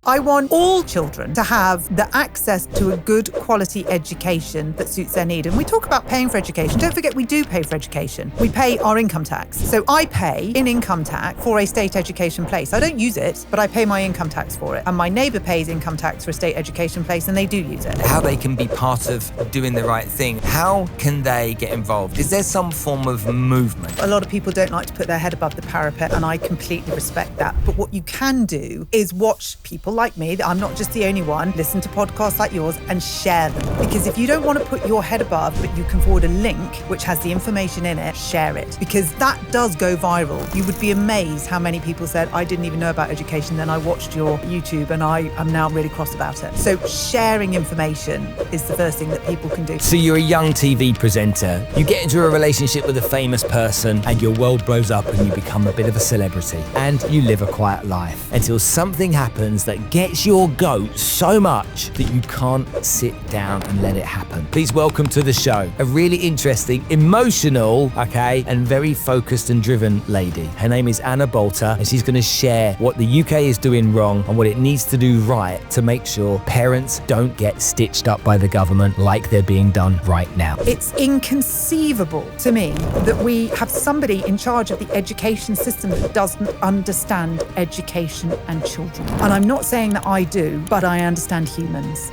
I want all children to have the access to a good quality education that suits their need. And we talk about paying for education. Don't forget, we do pay for education. We pay our income tax. So I pay in income tax for a state education place. I don't use it, but I pay my income tax for it. And my neighbour pays income tax for a state education place, and they do use it. How they can be part of doing the right thing. How can they get involved? Is there some form of movement? A lot of people don't like to put their head above the parapet, and I completely respect that. But what you can do is watch people like me, I'm not just the only one, listen to podcasts like yours and share them. Because if you don't want to put your head above, but you can forward a link which has the information in it, share it. Because that does go viral. You would be amazed how many people said, I didn't even know about education, then I watched your YouTube and I am now really cross about it. So sharing information is the first thing that people can do. So you're a young TV presenter, you get into a relationship with a famous person and your world blows up and you become a bit of a celebrity. And you live a quiet life until something happens that gets your goat so much that you can't sit down and let it happen. Please welcome to the show a really interesting, emotional, and very focused and driven lady. Her name is Ana Boulter, and she's going to share what the UK is doing wrong and what it needs to do right to make sure parents don't get stitched up by the government like they're being done right now. It's inconceivable to me that we have somebody in charge of the education system that doesn't understand education and children. And I'm not saying that I do, but I understand humans.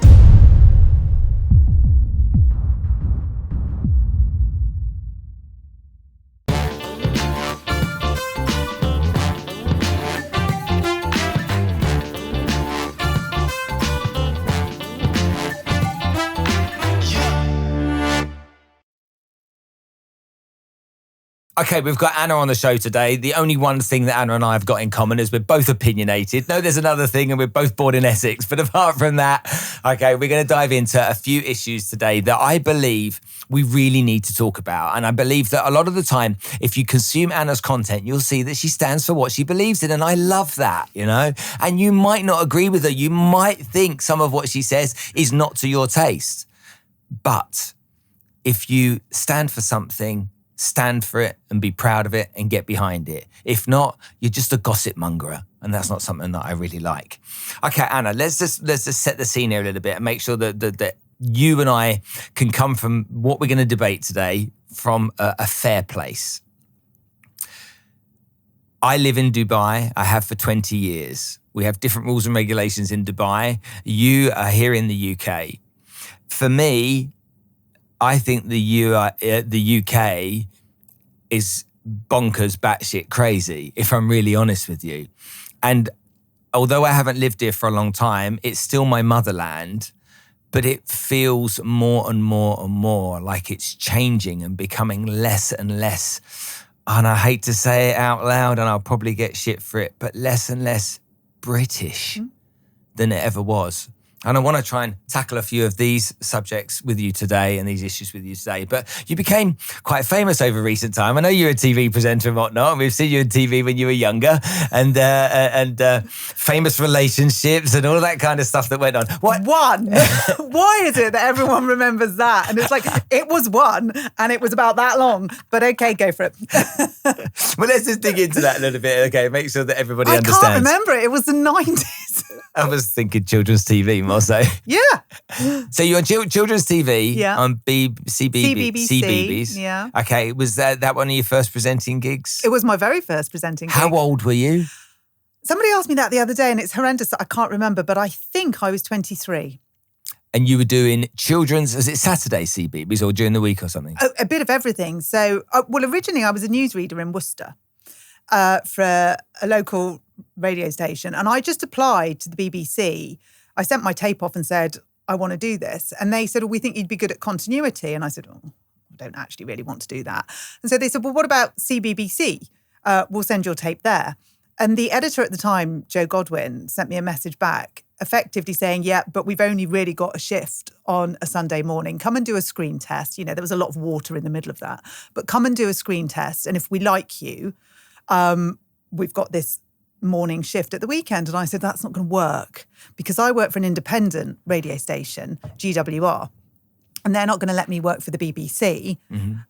Okay, we've got Anna on the show today. The only one thing that Anna and I have got in common is we're both opinionated. No, there's another thing, and we're both born in Essex. But apart from that, okay, we're going to dive into a few issues today that I believe we really need to talk about. And I believe that a lot of the time, if you consume Anna's content, you'll see that she stands for what she believes in. And I love that, you know? And you might not agree with her. You might think some of what she says is not to your taste. But if you stand for something, stand for it and be proud of it and get behind it. If not, you're just a gossip mongerer, and that's not something that I really like. Okay, Anna, let's just set the scene here a little bit and make sure that you and I can come from what we're going to debate today from a fair place. I live in Dubai. I have for 20 years. We have different rules and regulations in Dubai. You are here in the UK. For me, I think the UK is bonkers, batshit crazy, if I'm really honest with you. And although I haven't lived here for a long time, it's still my motherland, but it feels more and more and more like it's changing and becoming less and less, and I hate to say it out loud and I'll probably get shit for it, but less and less British than it ever was. And I want to try and tackle a few of these subjects with you today and these issues with you today. But you became quite famous over recent time. I know you're a TV presenter and whatnot. We've seen you on TV when you were younger, and famous relationships and all that kind of stuff that went on. What? One? Why is it that everyone remembers that? And it's like, it was one and it was about that long. But okay, go for it. Well, let's just dig into that a little bit. Okay, make sure that everybody understands. I can't remember it. It was the 90s. I was thinking children's TV more so. Yeah. So you're on children's TV on CBBC. CBBC. Yeah. Okay, was that one of your first presenting gigs? It was my very first presenting gig. How old were you? Somebody asked me that the other day and it's horrendous that I can't remember, but I think I was 23. And you were doing children's, is it Saturday CBBS or during the week or something? A bit of everything. So, originally I was a newsreader in Worcester for a local radio station. And I just applied to the BBC. I sent my tape off and said, I want to do this. And they said, we think you'd be good at continuity. And I said, I don't actually really want to do that. And so they said, well, what about CBBC? We'll send your tape there. And the editor at the time, Joe Godwin, sent me a message back effectively saying, yeah, but we've only really got a shift on a Sunday morning. Come and do a screen test. You know, there was a lot of water in the middle of that. But come and do a screen test. And if we like you, we've got this morning shift at the weekend. And I said, that's not going to work because I work for an independent radio station, GWR. and they're not going to let me work for the BBC.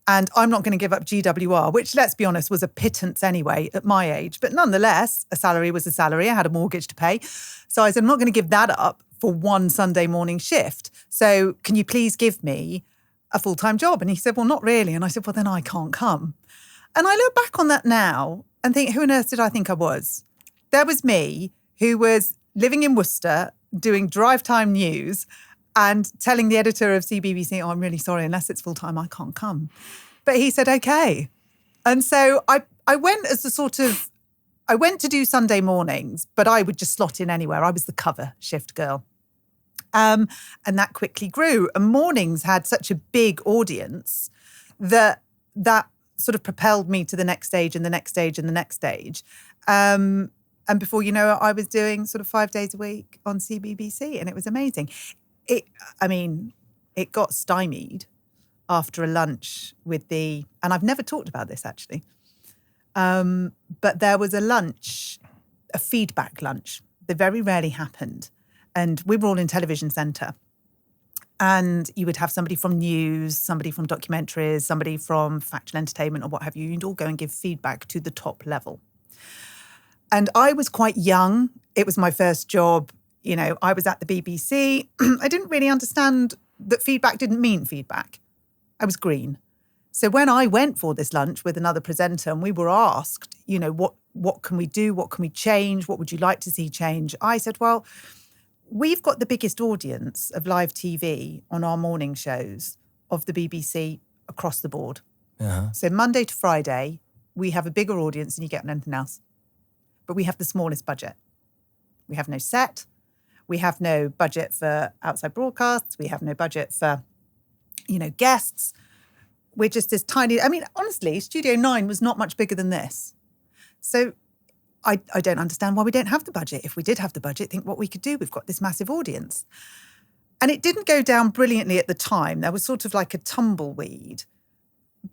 And I'm not going to give up GWR, which, let's be honest, was a pittance anyway at my age. But nonetheless, a salary was a salary. I had a mortgage to pay. So I said, I'm not going to give that up for one Sunday morning shift. So can you please give me a full-time job? And he said, well, not really. And I said, well, then I can't come. And I look back on that now and think, who on earth did I think I was? There was me who was living in Worcester, doing drive time news and telling the editor of CBBC, oh, I'm really sorry, unless it's full-time, I can't come. But he said, okay. And so I went as a sort of, I went to do Sunday mornings, but I would just slot in anywhere. I was the cover shift girl. And that quickly grew. And mornings had such a big audience that sort of propelled me to the next stage and the next stage and the next stage. And before you know it, I was doing sort of 5 days a week on CBBC, and it was amazing. It got stymied after a lunch with and I've never talked about this actually, but there was a lunch, a feedback lunch that very rarely happened. And we were all in television centre. And you would have somebody from news, somebody from documentaries, somebody from factual entertainment or what have you. You'd all go and give feedback to the top level. And I was quite young. It was my first job. You know, I was at the BBC. I didn't really understand that feedback didn't mean feedback. I was green. So when I went for this lunch with another presenter and we were asked, you know, what can we do? What can we change? What would you like to see change? I said, well, we've got the biggest audience of live TV on our morning shows of the BBC across the board. Uh-huh. So Monday to Friday, we have a bigger audience than you get on anything else. But we have the smallest budget. We have no set. We have no budget for outside broadcasts. We have no budget for, guests. We're just this tiny... I mean, honestly, Studio 9 was not much bigger than this. So I don't understand why we don't have the budget. If we did have the budget, think what we could do. We've got this massive audience. And it didn't go down brilliantly at the time. There was sort of like a tumbleweed.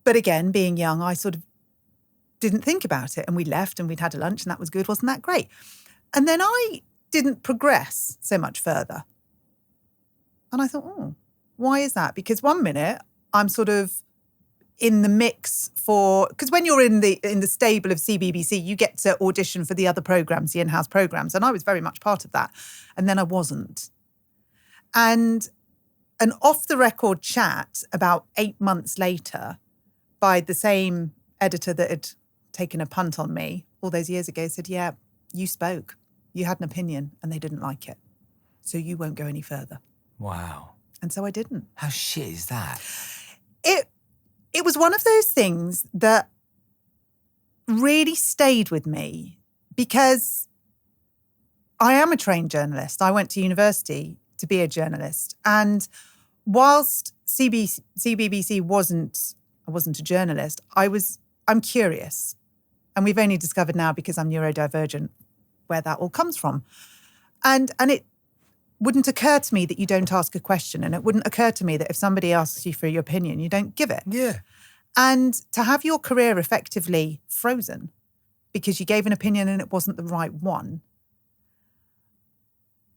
But again, being young, I sort of didn't think about it. And we left and we'd had a lunch and that was good. Wasn't that great? And then I didn't progress so much further. And I thought, why is that? Because one minute I'm sort of in the mix because when you're in the stable of CBBC, you get to audition for the other programmes, the in-house programmes. And I was very much part of that. And then I wasn't. And an off-the-record chat about 8 months later by the same editor that had taken a punt on me all those years ago said, yeah, you spoke. You had an opinion and they didn't like it. So you won't go any further. Wow. And so I didn't. How shit is that? It was one of those things that really stayed with me because I am a trained journalist. I went to university to be a journalist. And whilst CBBC I wasn't a journalist, I'm curious. And we've only discovered now because I'm neurodivergent where that all comes from. And it wouldn't occur to me that you don't ask a question. And it wouldn't occur to me that if somebody asks you for your opinion, you don't give it. Yeah. And to have your career effectively frozen because you gave an opinion and it wasn't the right one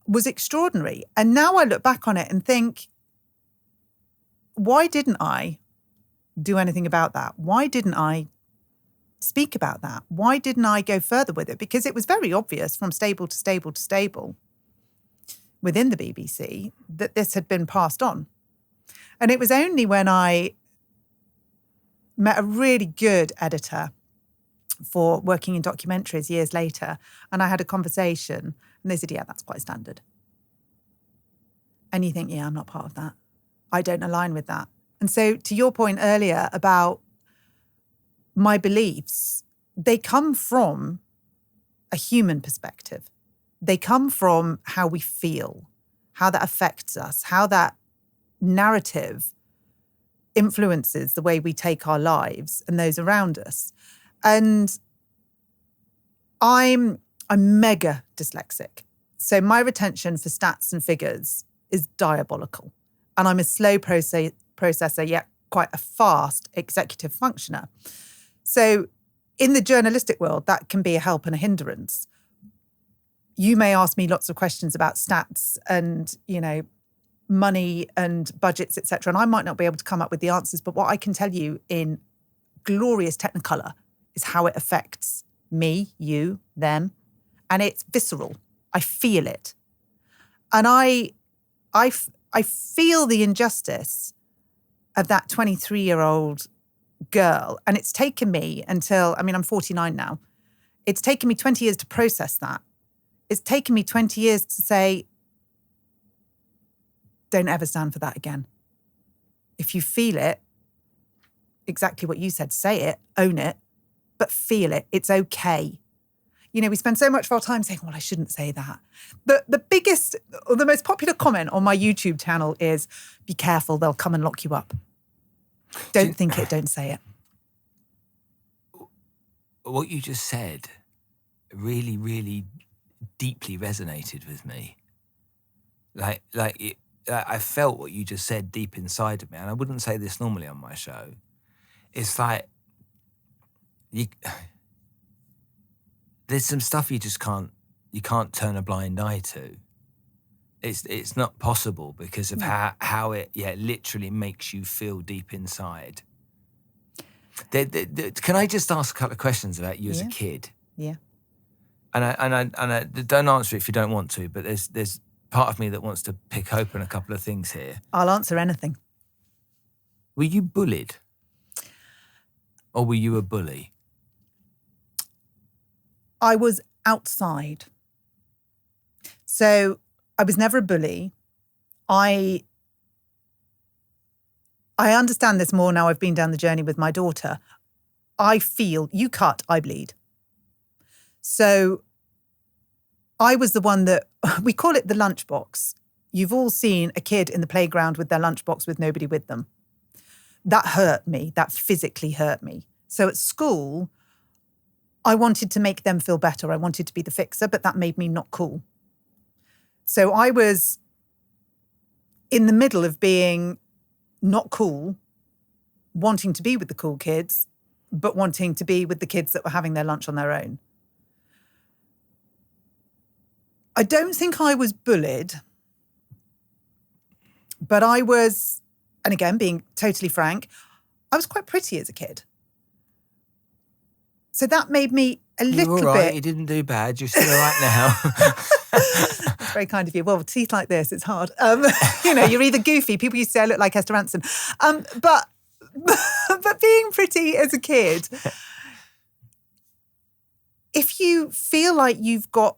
was extraordinary. And now I look back on it and think, why didn't I do anything about that? Why didn't I speak about that? Why didn't I go further with it? Because it was very obvious from stable to stable to stable within the BBC that this had been passed on. And it was only when I met a really good editor for working in documentaries years later, and I had a conversation, and they said, yeah, that's quite standard. And you think, yeah, I'm not part of that. I don't align with that. And so to your point earlier about my beliefs, they come from a human perspective. They come from how we feel, how that affects us, how that narrative influences the way we take our lives and those around us. And I'm mega dyslexic. So my retention for stats and figures is diabolical. And I'm a slow processor, yet quite a fast executive functioner. So in the journalistic world, that can be a help and a hindrance. You may ask me lots of questions about stats and, money and budgets, etc. And I might not be able to come up with the answers, but what I can tell you in glorious technicolor is how it affects me, you, them, and it's visceral. I feel it. And I feel the injustice of that 23-year-old girl. And it's taken me until, I'm 49 now. It's taken me 20 years to process that. It's taken me 20 years to say, don't ever stand for that again. If you feel it, exactly what you said, say it, own it, but feel it. It's okay. We spend so much of our time saying, well, I shouldn't say that. The biggest, or the most popular comment on my YouTube channel is, be careful, they'll come and lock you up. Don't think it, don't say it. What you just said really, really deeply resonated with me. I felt what you just said deep inside of me, and I wouldn't say this normally on my show. It's like there's some stuff you just can't turn a blind eye to. It's not possible because of how it literally makes you feel deep inside. Can I just ask a couple of questions about you as a kid? Yeah. And I don't answer it if you don't want to, but there's part of me that wants to pick open a couple of things here. I'll answer anything. Were you bullied? Or were you a bully? I was outside. So I was never a bully. I understand this more now I've been down the journey with my daughter. I feel, you cut, I bleed. So I was the one that, we call it the lunchbox. You've all seen a kid in the playground with their lunchbox with nobody with them. That hurt me. That physically hurt me. So at school, I wanted to make them feel better. I wanted to be the fixer, but that made me not cool. So I was in the middle of being not cool, wanting to be with the cool kids, but wanting to be with the kids that were having their lunch on their own. I don't think I was bullied, but I was, and again, being totally frank, I was quite pretty as a kid. So that made me a little You're all right. bit... You didn't do bad. You're still all right now. That's very kind of you. Well, with teeth like this, it's hard. You're either goofy. People used to say I look like Esther Rantzen. But being pretty as a kid, if you feel like you've got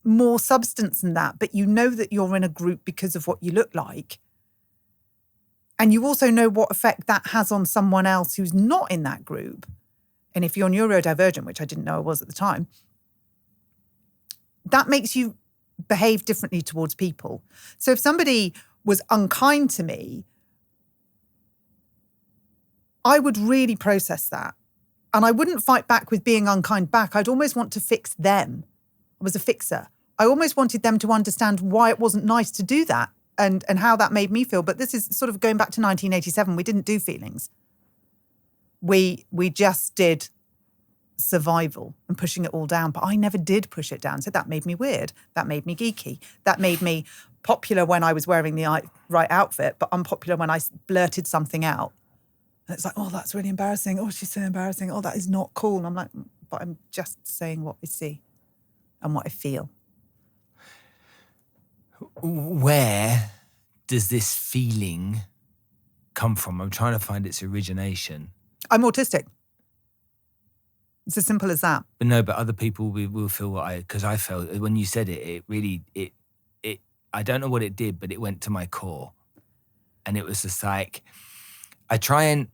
more substance than that, but you know that you're in a group because of what you look like, and you also know what effect that has on someone else who's not in that group, and if you're neurodivergent, which I didn't know I was at the time, that makes you behave differently towards people. So if somebody was unkind to me, I would really process that. And I wouldn't fight back with being unkind back. I'd almost want to fix them. I was a fixer. I almost wanted them to understand why it wasn't nice to do that and how that made me feel. But this is sort of going back to 1987. We didn't do feelings. We just did survival and pushing it all down. But I never did push it down. So that made me weird. That made me geeky. That made me popular when I was wearing the right outfit, but unpopular when I blurted something out. And it's like, oh, that's really embarrassing. Oh, she's so embarrassing. Oh, that is not cool. And I'm like, but I'm just saying what I see and what I feel. Where does this feeling come from? I'm trying to find its origination. I'm autistic. It's as simple as that. But no, but other people will feel because I felt when you said it really, I don't know what it did, but it went to my core. And it was just like, I try and,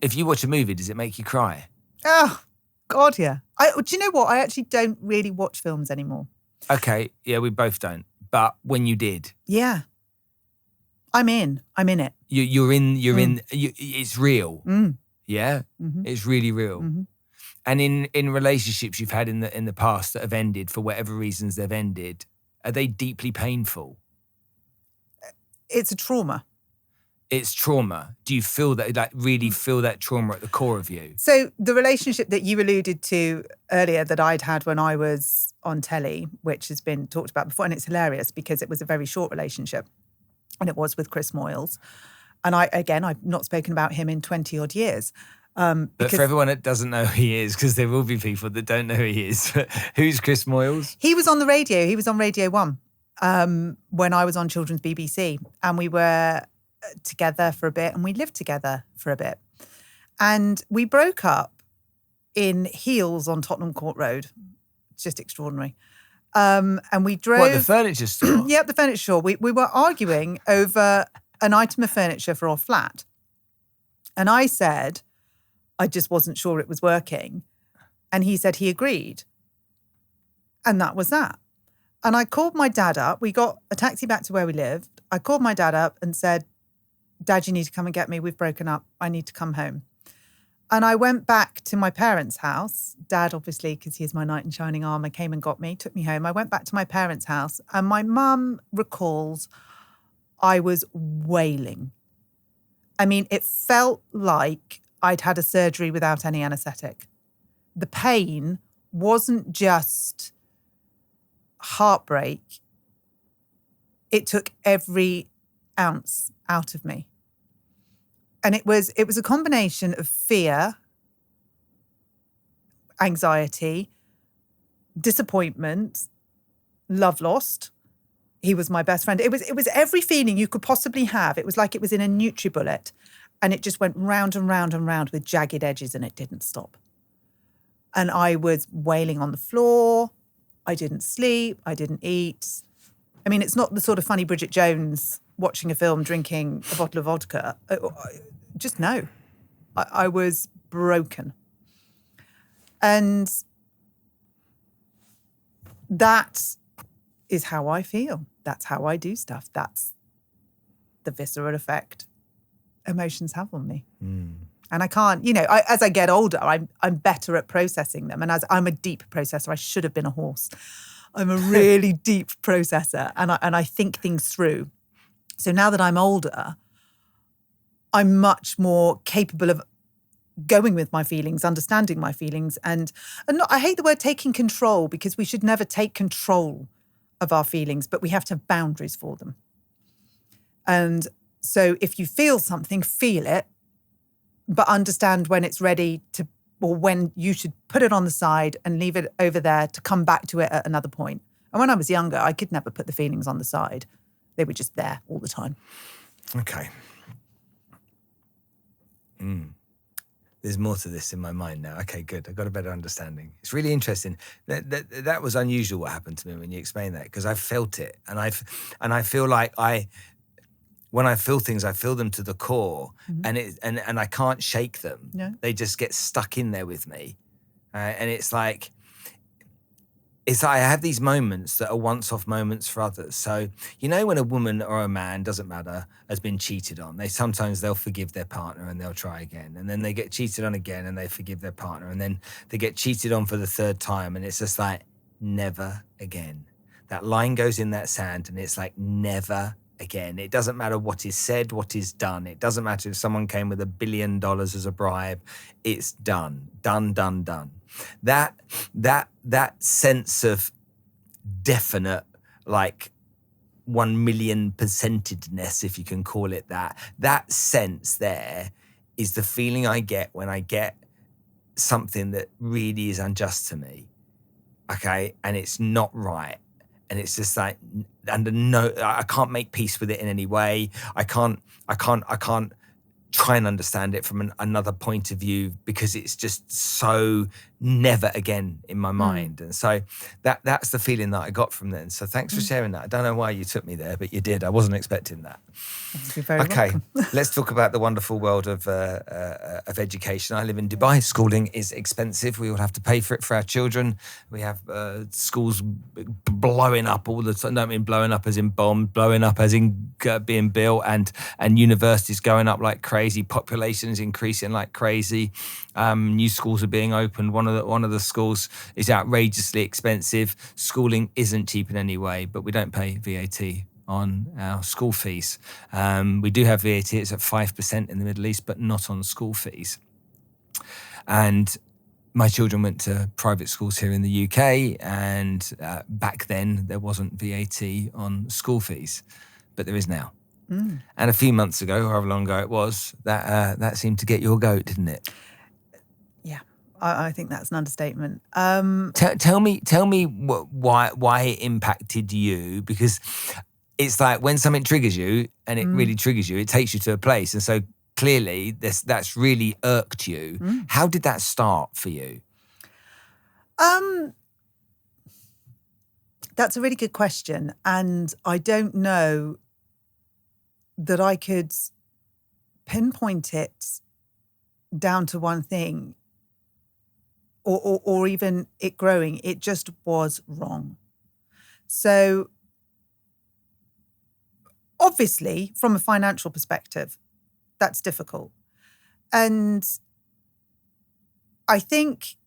if you watch a movie, does it make you cry? Oh, God, yeah. Do you know what? I actually don't really watch films anymore. Okay, yeah, we both don't. But when you did. Yeah. I'm in it. You're in, it's real. Mm. Yeah? Mm-hmm. It's really real. Mm-hmm. And in relationships you've had in the past that have ended for whatever reasons they've ended, are they deeply painful? It's a trauma. it's trauma? Do you feel that, like, really feel that trauma at the core of you? So the relationship that you alluded to earlier that I'd had when I was on telly, which has been talked about before, and it's hilarious because it was a very short relationship, and it was with Chris Moyles. And I've not spoken about him in 20 odd years. But for everyone that doesn't know who he is, because there will be people that don't know who he is, who's Chris Moyles? He was on the radio. He was on Radio 1 when I was on Children's BBC. And we were together for a bit and we lived together for a bit. And we broke up in heels on Tottenham Court Road. It's just extraordinary. And we drove... What, the furniture store? Yep, the furniture store. We were arguing over an item of furniture for our flat. And I said, I just wasn't sure it was working. And he said he agreed. And that was that. And I called my dad up. We got a taxi back to where we lived. I called my dad up and said, Dad, you need to come and get me. We've broken up. I need to come home. And I went back to my parents' house. Dad, obviously, because he is my knight in shining armour, came and got me, took me home. I went back to my parents' house and my mum recalls I was wailing. I mean, it felt like I'd had a surgery without any anaesthetic. The pain wasn't just heartbreak. It took every ounce out of me. And it was a combination of fear, anxiety, disappointment, love lost. He was my best friend. It was every feeling you could possibly have. It was like it was in a NutriBullet. And it just went round and round and round with jagged edges and it didn't stop. And I was wailing on the floor. I didn't sleep. I didn't eat. I mean, it's not the sort of funny Bridget Jones watching a film, drinking a bottle of vodka. Just no. I was broken. And that is how I feel. That's how I do stuff. That's the visceral effect emotions have on me. And I can't, as I get older, I'm better at processing them. And as I'm a deep processor, I should have been a horse. I'm a really deep processor and I think things through. So now that I'm older, I'm much more capable of going with my feelings, understanding my feelings. And not, I hate the word taking control because we should never take control of our feelings, but we have to have boundaries for them. And so if you feel something, feel it, but understand when it's ready to, or when you should put it on the side and leave it over there to come back to it at another point. And when I was younger, I could never put the feelings on the side. They were just there all the time. Okay. There's more to this in my mind now. Okay, good. I've got a better understanding. It's really interesting. That was unusual what happened to me when you explained that, because I felt it. And I feel like when I feel things, I feel them to the core, and I can't shake them. No. They just get stuck in there with me. And it's like I have these moments that are once-off moments for others. So, when a woman or a man, doesn't matter, has been cheated on, they'll forgive their partner and they'll try again. And then they get cheated on again and they forgive their partner. And then they get cheated on for the third time. And it's just like, never again. That line goes in that sand and it's like, never again. It doesn't matter what is said, what is done. It doesn't matter if someone came with $1 billion as a bribe. It's done. Done. That sense of definite, like 1,000,000%edness, if you can call it that, that sense there is the feeling I get when I get something that really is unjust to me. Okay. And it's not right. And it's just like, I can't make peace with it in any way. I can't try and understand it from another point of view because it's just so never again in my mind. And so that's the feeling that I got from then. So thanks for sharing that. I don't know why you took me there, but you did. I wasn't expecting that. You're very welcome. Let's talk about the wonderful world of education. I live in Dubai. Schooling is expensive. We all have to pay for it for our children. We have schools blowing up all the time. I don't mean blowing up as in bombed, blowing up as in being built, and universities going up like crazy. Population is increasing like crazy. New schools are being opened. One of the schools is outrageously expensive. Schooling isn't cheap in any way, but we don't pay VAT on our school fees. We do have VAT, it's at 5% in the Middle East, but not on school fees. And my children went to private schools here in the UK, and back then there wasn't VAT on school fees, but there is now. And a few months ago, however long ago it was, that seemed to get your goat, didn't it? Yeah, I think that's an understatement. Tell me why it impacted you, because it's like when something triggers you, and it really triggers you, it takes you to a place, and so clearly that's really irked you. How did that start for you? That's a really good question, and I don't know that I could pinpoint it down to one thing, or even it growing. It just was wrong. So obviously, from a financial perspective, that's difficult. And I think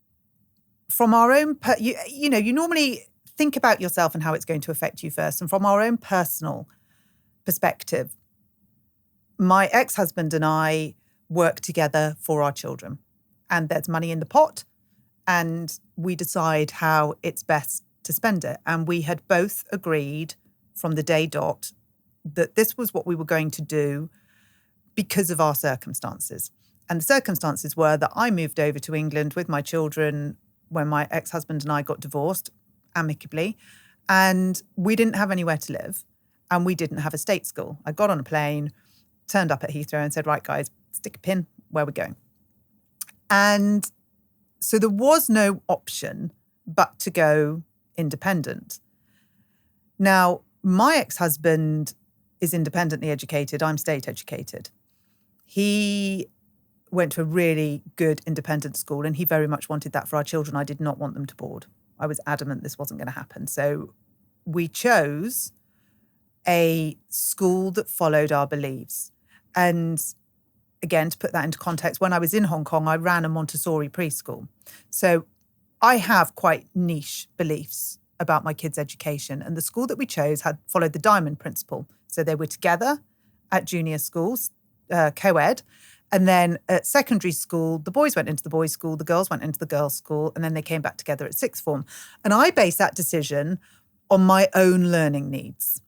from our own, you normally think about yourself and how it's going to affect you first. And from our own personal perspective, my ex-husband and I work together for our children, and there's money in the pot, and we decide how it's best to spend it. And we had both agreed from the day dot that this was what we were going to do because of our circumstances. And the circumstances were that I moved over to England with my children when my ex-husband and I got divorced amicably, and we didn't have anywhere to live, and we didn't have a state school. I got on a plane, turned up at Heathrow and said, right, guys, stick a pin where we're going. And so there was no option but to go independent. Now, my ex-husband is independently educated. I'm state educated. He went to a really good independent school, and he very much wanted that for our children. I did not want them to board. I was adamant this wasn't going to happen. So we chose a school that followed our beliefs. And again, to put that into context, when I was in Hong Kong, I ran a Montessori preschool. So I have quite niche beliefs about my kids' education. And the school that we chose had followed the diamond principle. So they were together at junior schools, co-ed. And then at secondary school, the boys went into the boys' school, the girls went into the girls' school, and then they came back together at sixth form. And I based that decision on my own learning needs.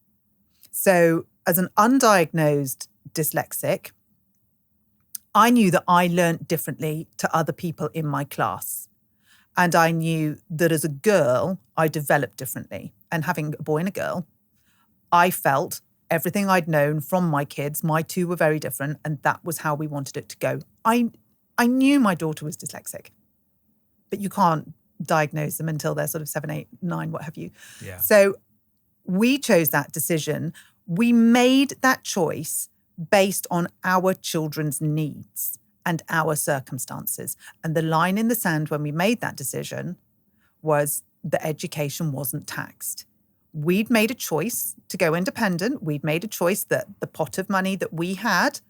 So as an undiagnosed dyslexic, I knew that I learned differently to other people in my class. And I knew that as a girl, I developed differently. And having a boy and a girl, I felt everything I'd known from my kids, my two were very different, and that was how we wanted it to go. I knew my daughter was dyslexic, but you can't diagnose them until they're sort of 7, 8, 9, what have you. Yeah. So we chose that decision. We made that choice based on our children's needs and our circumstances. And the line in the sand when we made that decision was that education wasn't taxed. We'd made a choice to go independent. We'd made a choice that the pot of money that we had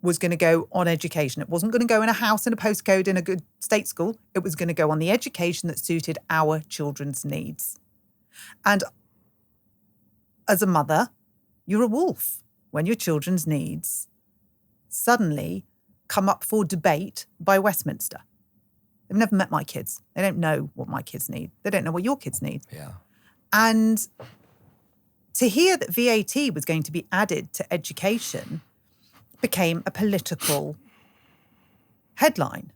was going to go on education. It wasn't going to go in a house in a postcode in a good state school. It was going to go on the education that suited our children's needs. And as a mother, you're a wolf when your children's needs suddenly come up for debate by Westminster. They've never met my kids. They don't know what my kids need. They don't know what your kids need. Yeah. And to hear that VAT was going to be added to education became a political headline.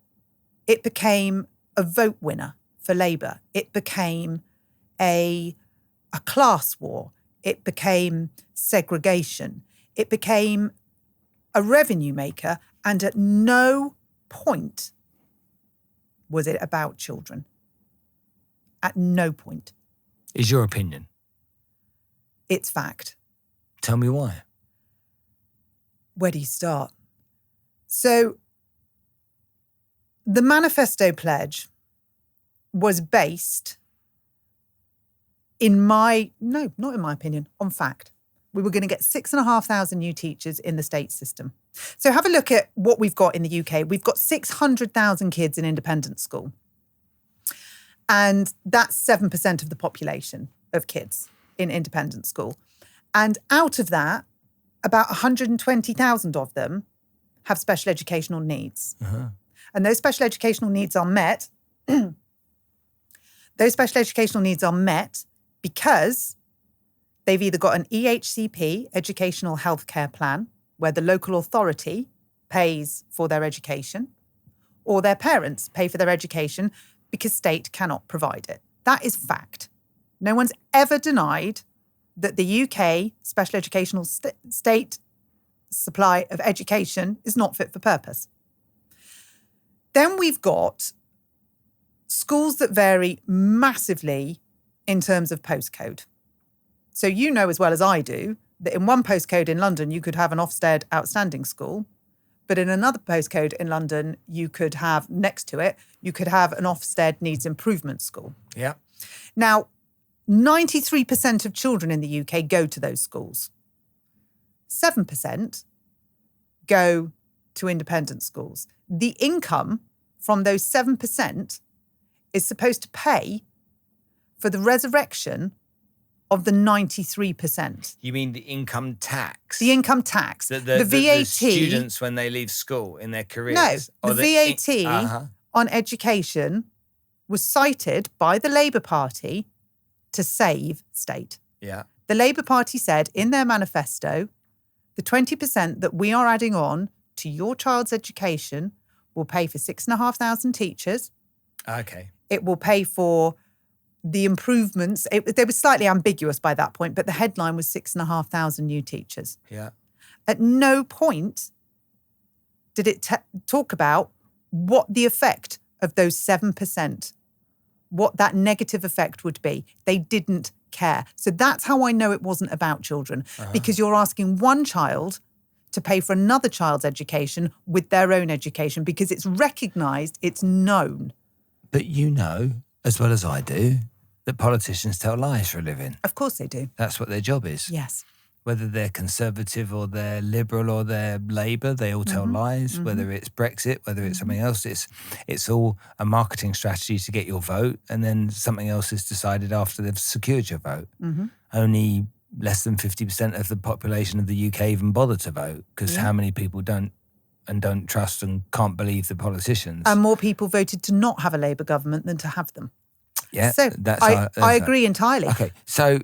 It became a vote winner for Labour. It became a class war. It became segregation. It became a revenue maker. And at no point was it about children. At no point. Is your opinion? It's fact. Tell me why. Where do you start? So the manifesto pledge was based not in my opinion, on fact. We were going to get 6,500 new teachers in the state system. So have a look at what we've got in the UK. We've got 600,000 kids in independent school. And that's 7% of the population of kids in independent school. And out of that, about 120,000 of them have special educational needs. And those special educational needs are met. Those special educational needs are met because they've either got an EHCP, Educational Healthcare Plan, where the local authority pays for their education, or their parents pay for their education because state cannot provide it. That is fact. No one's ever denied that the UK special educational state supply of education is not fit for purpose. Then we've got schools that vary massively in terms of postcode. So you know as well as I do that in one postcode in London, you could have an Ofsted outstanding school, but in another postcode in London, you could have next to it, you could have an Ofsted needs improvement school. Yeah. Now, 93% of children in the UK go to those schools. 7% go to independent schools. The income from those 7% is supposed to pay for the resurrection of the 93%. You mean the income tax? The income tax. The VAT. The students when they leave school in their careers. No, the VAT on education was cited by the Labour Party to save state. Yeah. The Labour Party said in their manifesto, the 20% that we are adding on to your child's education will pay for 6,500 teachers. Okay. It will pay for the improvements. They were slightly ambiguous by that point, but the headline was 6,500 new teachers. Yeah. At no point did it talk about what the effect of those 7%, what that negative effect would be. They didn't care. So that's how I know it wasn't about children, because you're asking one child to pay for another child's education with their own education because it's recognised, it's known. But you know, as well as I do, that politicians tell lies for a living. Of course they do. That's what their job is. Yes. Whether they're Conservative or they're Liberal or they're Labour, they all tell lies. Whether it's Brexit, whether it's something else, it's all a marketing strategy to get your vote, and then something else is decided after they've secured your vote. Only less than 50% of the population of the UK even bother to vote, because how many people don't trust and can't believe the politicians? And more people voted to not have a Labour government than to have them. Yeah, so I agree entirely. Okay, so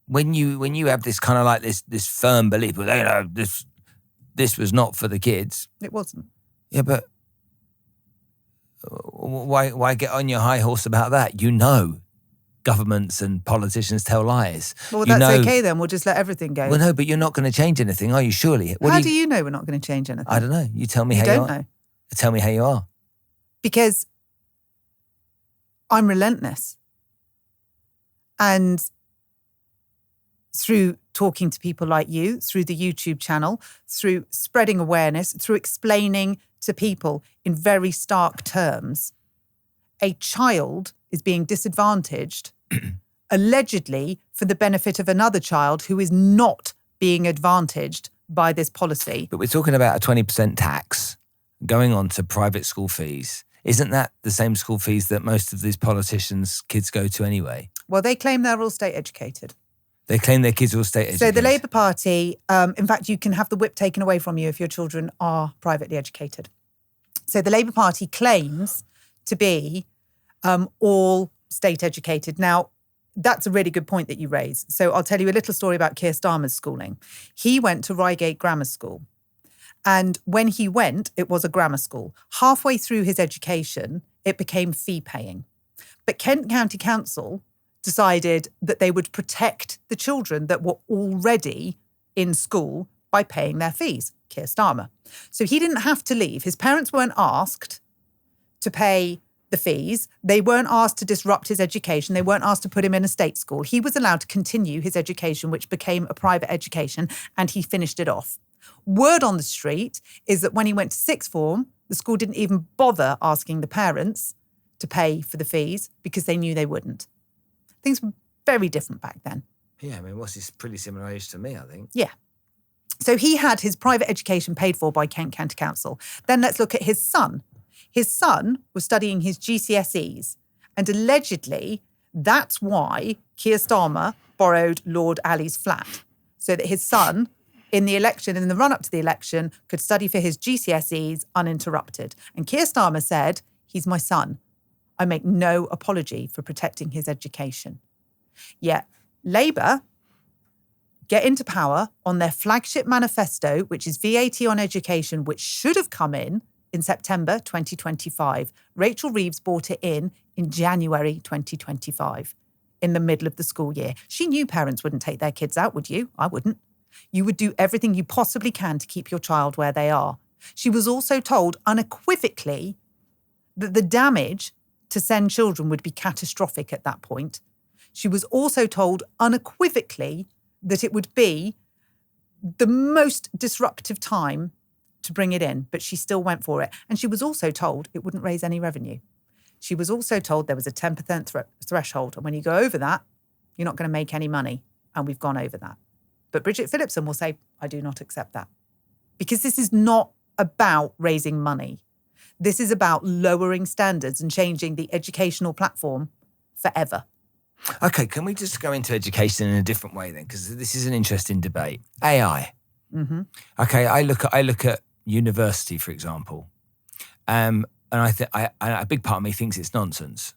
when you have this kind of like this firm belief, well, you know, this was not for the kids. It wasn't. Yeah, but why get on your high horse about that? You know, governments and politicians tell lies. Well, that's okay then. We'll just let everything go. Well, no, but you're not going to change anything, are you? Surely. How do you know we're not going to change anything? I don't know. You tell me how you are. You don't know. Tell me how you are. Because I'm relentless. And through talking to people like you, through the YouTube channel, through spreading awareness, through explaining to people in very stark terms, a child is being disadvantaged, allegedly for the benefit of another child who is not being advantaged by this policy. But we're talking about a 20% tax going on to private school fees. Isn't that the same school fees that most of these politicians' kids go to anyway? Well, they claim they're all state educated. They claim their kids are all state educated. So the Labour Party, in fact, you can have the whip taken away from you if your children are privately educated. So the Labour Party claims to be all state educated. Now, that's a really good point that you raise. So I'll tell you a little story about Keir Starmer's schooling. He went to Reigate Grammar School. And when he went, it was a grammar school. Halfway through his education, it became fee-paying. But Kent County Council decided that they would protect the children that were already in school by paying their fees, Keir Starmer. So he didn't have to leave. His parents weren't asked to pay the fees. They weren't asked to disrupt his education. They weren't asked to put him in a state school. He was allowed to continue his education, which became a private education, and he finished it off. Word on the street is that when he went to sixth form, the school didn't even bother asking the parents to pay for the fees because they knew they wouldn't. Things were very different back then. Yeah, I mean, what's his pretty similar age to me, I think. Yeah. So he had his private education paid for by Kent County Council. Then let's look at his son. His son was studying his GCSEs, and allegedly That's why Keir Starmer borrowed Lord Ali's flat, so that his son, in the run-up to the election, could study for his GCSEs uninterrupted. And Keir Starmer said, he's my son. I make no apology for protecting his education. Yet Labour get into power on their flagship manifesto, which is VAT on education, which should have come in September 2025. Rachel Reeves brought it in January 2025, in the middle of the school year. She knew parents wouldn't take their kids out, would you? I wouldn't. You would do everything you possibly can to keep your child where they are. She was also told unequivocally that the damage to send children would be catastrophic at that point. She was also told unequivocally that it would be the most disruptive time to bring it in, but she still went for it. And she was also told it wouldn't raise any revenue. She was also told there was a 10% threshold. And when you go over that, you're not going to make any money. And we've gone over that. But Bridget Phillipson will say, I do not accept that. Because this is not about raising money. This is about lowering standards and changing the educational platform forever. Okay, can we just go into education in a different way then? Because this is an interesting debate. AI. Mm-hmm. Okay, I look at university, for example, and I think a big part of me thinks it's nonsense.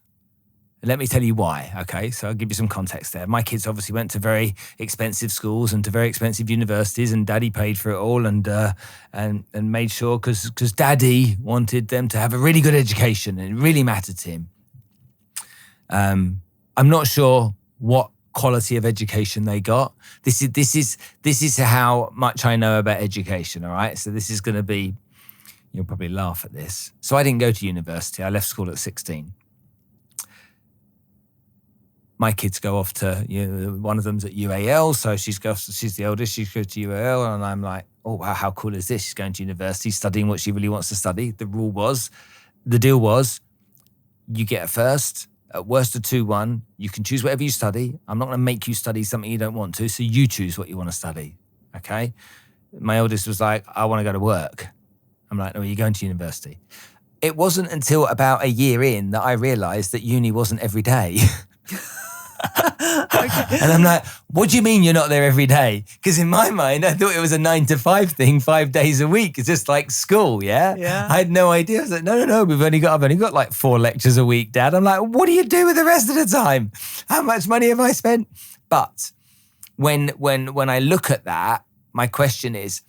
And let me tell you why. Okay, so I'll give you some context there. My kids obviously went to very expensive schools and to very expensive universities, and Daddy paid for it all, and made sure because Daddy wanted them to have a really good education, and it really mattered to him. I'm not sure what quality of education they got. This is how much I know about education. All right, so this is going to be, you'll probably laugh at this. So I didn't go to university. I left school at 16. My kids go off to, one of them's at UAL, so she's the oldest. She goes to UAL, and I'm like, oh wow, how cool is this? She's going to university, studying what she really wants to study. The deal was, you get a first. At worst, a 2-1. You can choose whatever you study. I'm not going to make you study something you don't want to, so you choose what you want to study, okay? My oldest was like, I want to go to work. I'm like, no, you're going to university. It wasn't until about a year in that I realised that uni wasn't every day. Okay. And I'm like, what do you mean you're not there every day? Because in my mind, I thought it was a 9 to 5 thing, 5 days a week. It's just like school, yeah? I had no idea. I was like, no, I've only got like 4 lectures a week, Dad. I'm like, what do you do with the rest of the time? How much money have I spent? But when I look at that, my question is,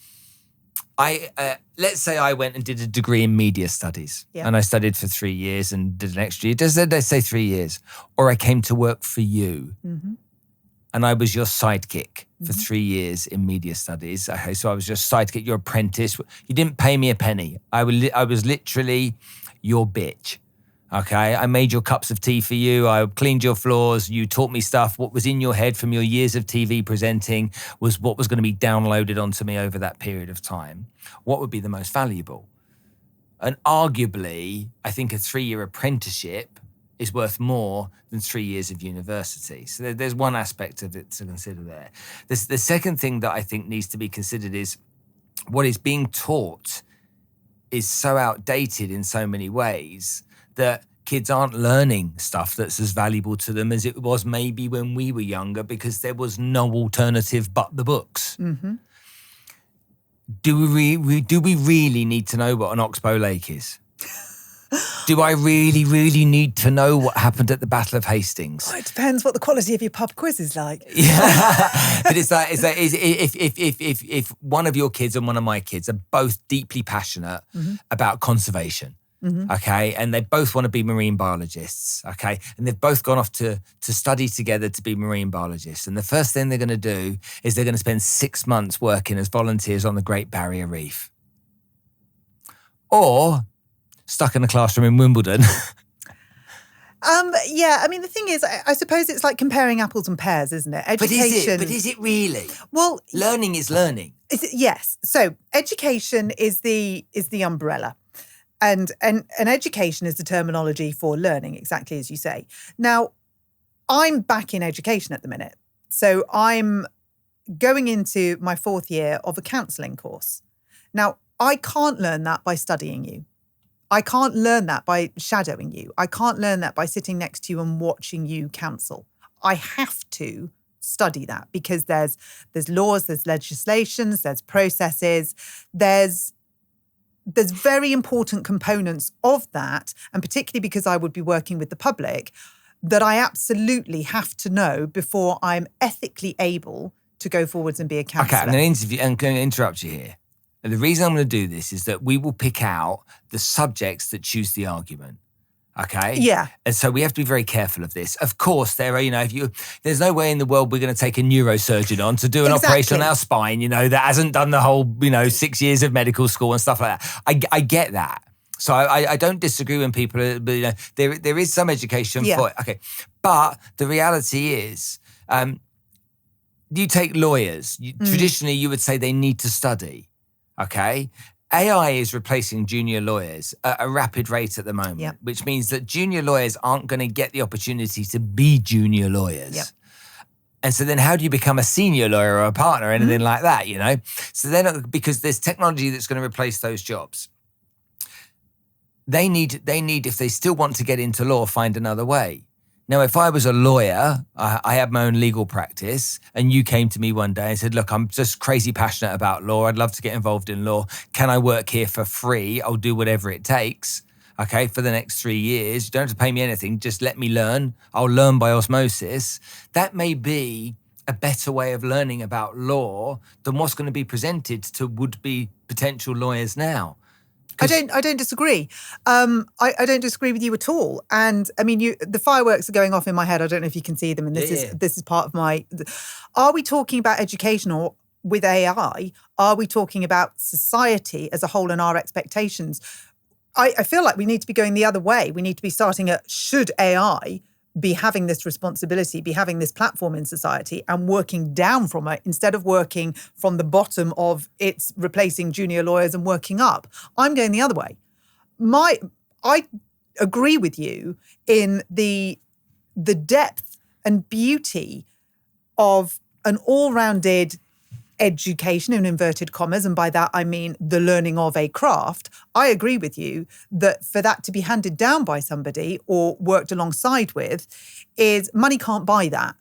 let's say I went and did a degree in media studies, and I studied for 3 years and did an extra year. Does they say 3 years? Or I came to work for you, and I was your sidekick for 3 years in media studies. Okay, so I was your sidekick, your apprentice. You didn't pay me a penny. I was literally your bitch. Okay, I made your cups of tea for you. I cleaned your floors. You taught me stuff. What was in your head from your years of TV presenting was what was going to be downloaded onto me over that period of time. What would be the most valuable? And arguably, I think a 3-year apprenticeship is worth more than 3 years of university. So there's one aspect of it to consider there. The second thing that I think needs to be considered is what is being taught is so outdated in so many ways that kids aren't learning stuff that's as valuable to them as it was maybe when we were younger, because there was no alternative but the books. Mm-hmm. Do we really need to know what an oxbow lake is? Do I really, really need to know what happened at the Battle of Hastings? Well, it depends what the quality of your pub quiz is like. Yeah, but it's like if one of your kids and one of my kids are both deeply passionate about conservation, okay, and they both want to be marine biologists, okay, and they've both gone off to study together to be marine biologists, and the first thing they're going to do is they're going to spend 6 months working as volunteers on the Great Barrier Reef, or stuck in a classroom in Wimbledon. Yeah, I mean, the thing is, I suppose it's like comparing apples and pears, isn't it? Education. But is it really? Well, learning is learning. Yes. So education is the umbrella. And education is the terminology for learning, exactly as you say. Now, I'm back in education at the minute. So I'm going into my 4th year of a counselling course. Now, I can't learn that by studying you. I can't learn that by shadowing you. I can't learn that by sitting next to you and watching you counsel. I have to study that because there's laws, there's legislations, there's processes, there's very important components of that, and particularly because I would be working with the public, that I absolutely have to know before I'm ethically able to go forwards and be a counsellor. Okay, I'm going to interrupt you here. And the reason I'm going to do this is that we will pick out the subjects that choose the argument. Okay? Yeah. And so we have to be very careful of this. Of course, there are, there's no way in the world we're going to take a neurosurgeon on to do an operation on our spine, that hasn't done the whole, 6 years of medical school and stuff like that. I get that. So I don't disagree when people, there is some education for it. Okay. But the reality is, you take lawyers. Traditionally, you would say they need to study. Okay. AI is replacing junior lawyers at a rapid rate at the moment, which means that junior lawyers aren't going to get the opportunity to be junior lawyers. Yep. And so then how do you become a senior lawyer or a partner or anything like that, So then, because there's technology that's going to replace those jobs. They need, if they still want to get into law, find another way. Now, if I was a lawyer, I had my own legal practice, and you came to me one day and said, look, I'm just crazy passionate about law. I'd love to get involved in law. Can I work here for free? I'll do whatever it takes, okay, for the next 3 years. You don't have to pay me anything. Just let me learn. I'll learn by osmosis. That may be a better way of learning about law than what's going to be presented to would-be potential lawyers now. I don't disagree. I don't disagree with you at all. And I mean, the fireworks are going off in my head. I don't know if you can see them. And this is part of my. Are we talking about education or with AI? Are we talking about society as a whole and our expectations? I feel like we need to be going the other way. We need to be starting at, should AI be having this responsibility, be having this platform in society, and working down from it instead of working from the bottom of it's replacing junior lawyers and working up. I'm going the other way. I agree with you in the depth and beauty of an all-rounded education in inverted commas, and by that I mean the learning of a craft. I agree with you that for that to be handed down by somebody or worked alongside with, is money can't buy that.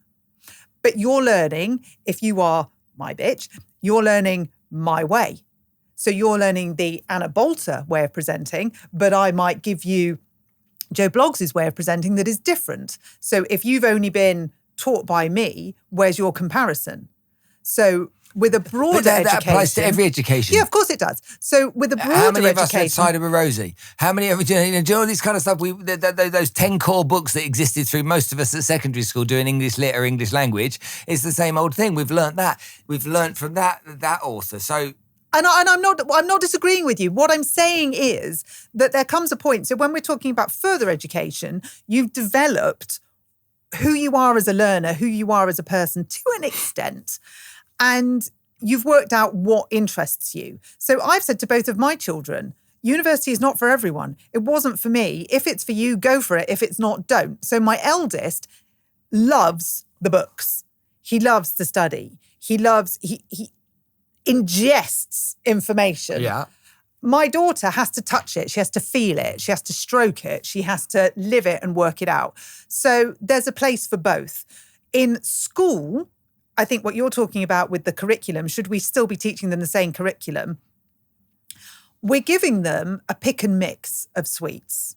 But you're learning, if you are my bitch, you're learning my way. So you're learning the Ana Boulter way of presenting, but I might give you Joe Bloggs' way of presenting that is different. So if you've only been taught by me, where's your comparison? So with a broader education. That applies to every education. Yeah, of course it does. So with a broader education. How many of us read Cider with Rosie? How many of us, do all this kind of stuff? Those 10 core books that existed through most of us at secondary school doing English lit or English language, it's the same old thing. We've learnt that. We've learnt from that author. So. And I'm not disagreeing with you. What I'm saying is that there comes a point. So when we're talking about further education, you've developed who you are as a learner, who you are as a person to an extent. And you've worked out what interests you. So I've said to both of my children, university is not for everyone. It wasn't for me. If it's for you, go for it. If it's not, don't. So my eldest loves the books. He loves to study. He ingests information. Yeah. My daughter has to touch it. She has to feel it. She has to stroke it. She has to live it and work it out. So there's a place for both. In school, I think what you're talking about with the curriculum, should we still be teaching them the same curriculum? We're giving them a pick and mix of sweets.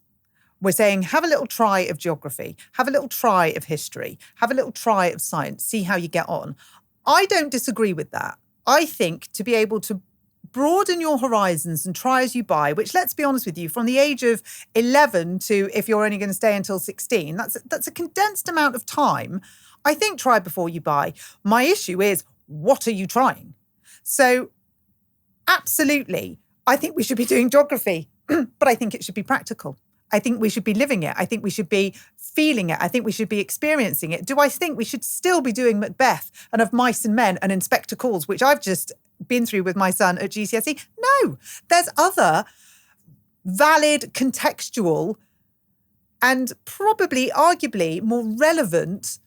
We're saying, have a little try of geography, have a little try of history, have a little try of science, see how you get on. I don't disagree with that. I think to be able to broaden your horizons and try as you buy, which, let's be honest with you, from the age of 11 to if you're only going to stay until 16, that's a condensed amount of time. I think try before you buy. My issue is, what are you trying? So absolutely, I think we should be doing geography, but I think it should be practical. I think we should be living it. I think we should be feeling it. I think we should be experiencing it. Do I think we should still be doing Macbeth and Of Mice and Men and Inspector Calls, which I've just been through with my son at GCSE? No, there's other valid, contextual, and probably arguably more relevant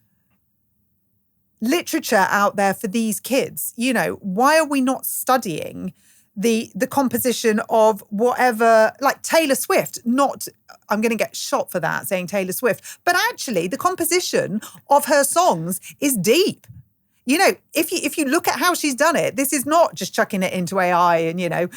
literature out there for these kids. Why are we not studying the composition of whatever, like Taylor Swift, I'm going to get shot for that, saying Taylor Swift, but actually the composition of her songs is deep. You know, if you look at how she's done it, this is not just chucking it into AI and, you know,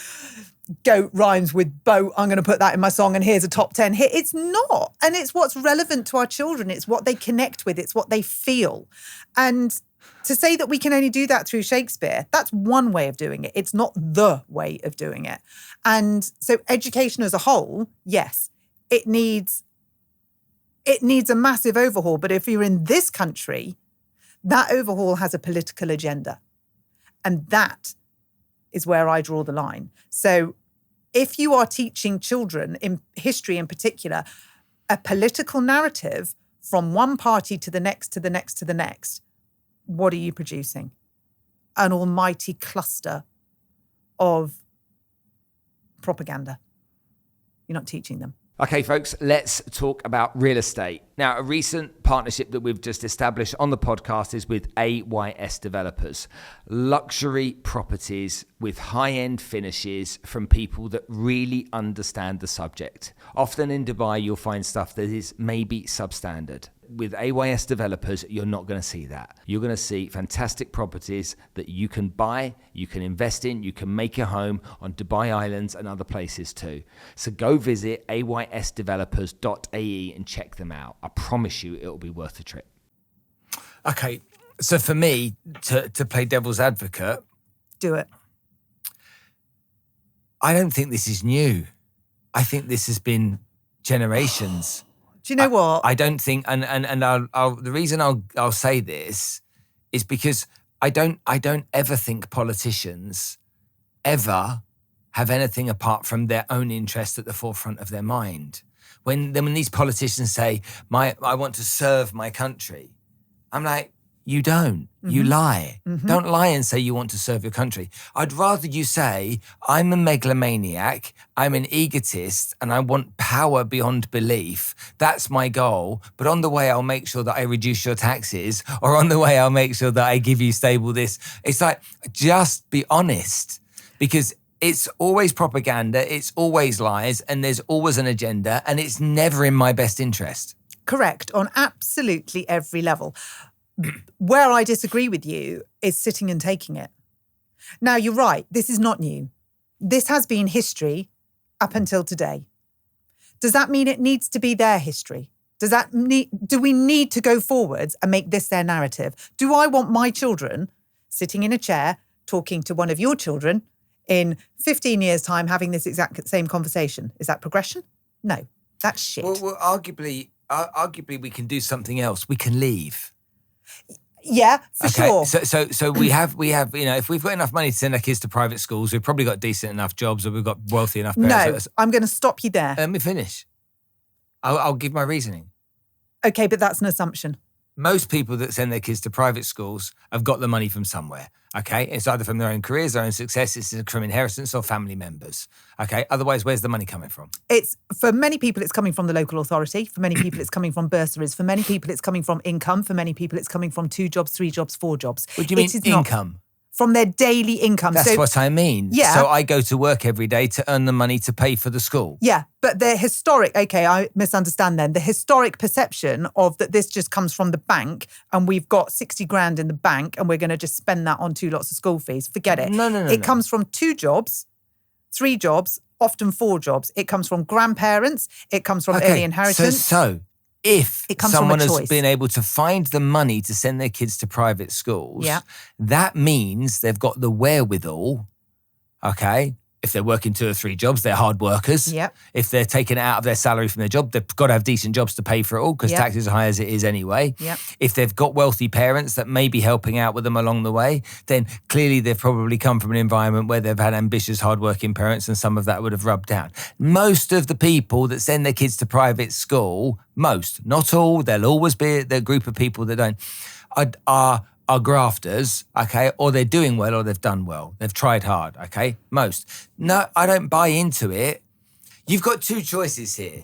goat rhymes with boat, I'm going to put that in my song and here's a top 10 hit. It's not. And it's what's relevant to our children. It's what they connect with. It's what they feel. And to say that we can only do that through Shakespeare, that's one way of doing it. It's not the way of doing it. And so education as a whole, yes, it needs a massive overhaul. But if you're in this country, that overhaul has a political agenda. And that is where I draw the line. So if you are teaching children, in history in particular, a political narrative from one party to the next, to the next, to the next, what are you producing? An almighty cluster of propaganda. You're not teaching them. Okay, folks, let's talk about real estate. Now, a recent partnership that we've just established on the podcast is with AYS Developers. Luxury properties with high-end finishes from people that really understand the subject. Often in Dubai, you'll find stuff that is maybe substandard. With AYS Developers, you're not going to see that. You're going to see fantastic properties that you can buy, you can invest in, you can make a home on Dubai Islands and other places too. So go visit aysdevelopers.ae and check them out. I promise you it'll be worth the trip. Okay, so for me, to play devil's advocate... Do it. I don't think this is new. I think this has been generations... Do you know what? I don't think, and the reason I'll say this is because I don't ever think politicians ever have anything apart from their own interest at the forefront of their mind. When these politicians say, I want to serve my country, I'm like, you don't. Mm-hmm. You lie. Mm-hmm. Don't lie and say you want to serve your country. I'd rather you say, I'm a megalomaniac, I'm an egotist, and I want power beyond belief. That's my goal. But on the way, I'll make sure that I reduce your taxes, or on the way, I'll make sure that I give you stable this. It's like, just be honest. Because it's always propaganda, it's always lies, and there's always an agenda, and it's never in my best interest. Correct, on absolutely every level. Where I disagree with you is sitting and taking it. Now, you're right. This is not new. This has been history up until today. Does that mean it needs to be their history? Do we need to go forwards and make this their narrative? Do I want my children sitting in a chair talking to one of your children in 15 years' time having this exact same conversation? Is that progression? No, that's shit. Well, arguably we can do something else. We can leave. Yeah, for sure. So we have, you know, if we've got enough money to send our kids to private schools, we've probably got decent enough jobs, or we've got wealthy enough parents. No, I'm going to stop you there. Let me finish. I'll give my reasoning. Okay, but that's an assumption. Most people that send their kids to private schools have got the money from somewhere, okay? It's either from their own careers, their own success, it's from inheritance or family members, okay? Otherwise, where's the money coming from? For many people, it's coming from the local authority. For many people, it's coming from bursaries. For many people, it's coming from income. For many people, it's coming from 2 jobs, 3 jobs, 4 jobs. What do you mean income? From their daily income. That's what I mean. Yeah. So I go to work every day to earn the money to pay for the school. Yeah, but the historic, okay, I misunderstand then. The historic perception of that this just comes from the bank and we've got 60 grand in the bank and we're going to just spend that on 2 lots of school fees. Forget it. No. It comes from 2 jobs, 3 jobs, often 4 jobs. It comes from grandparents. It comes from early inheritance. So if someone has been able to find the money to send their kids to private schools, that means they've got the wherewithal, okay? If they're working 2 or 3 jobs, they're hard workers. Yep. If they're taking it out of their salary from their job, they've got to have decent jobs to pay for it all because taxes are high as it is anyway. Yep. If they've got wealthy parents that may be helping out with them along the way, then clearly they've probably come from an environment where they've had ambitious, hardworking parents and some of that would have rubbed down. Most of the people that send their kids to private school, most, not all, there'll always be the group of people that don't, are grafters, okay, or they're doing well or they've done well. They've tried hard, okay, most. No, I don't buy into it. You've got 2 choices here,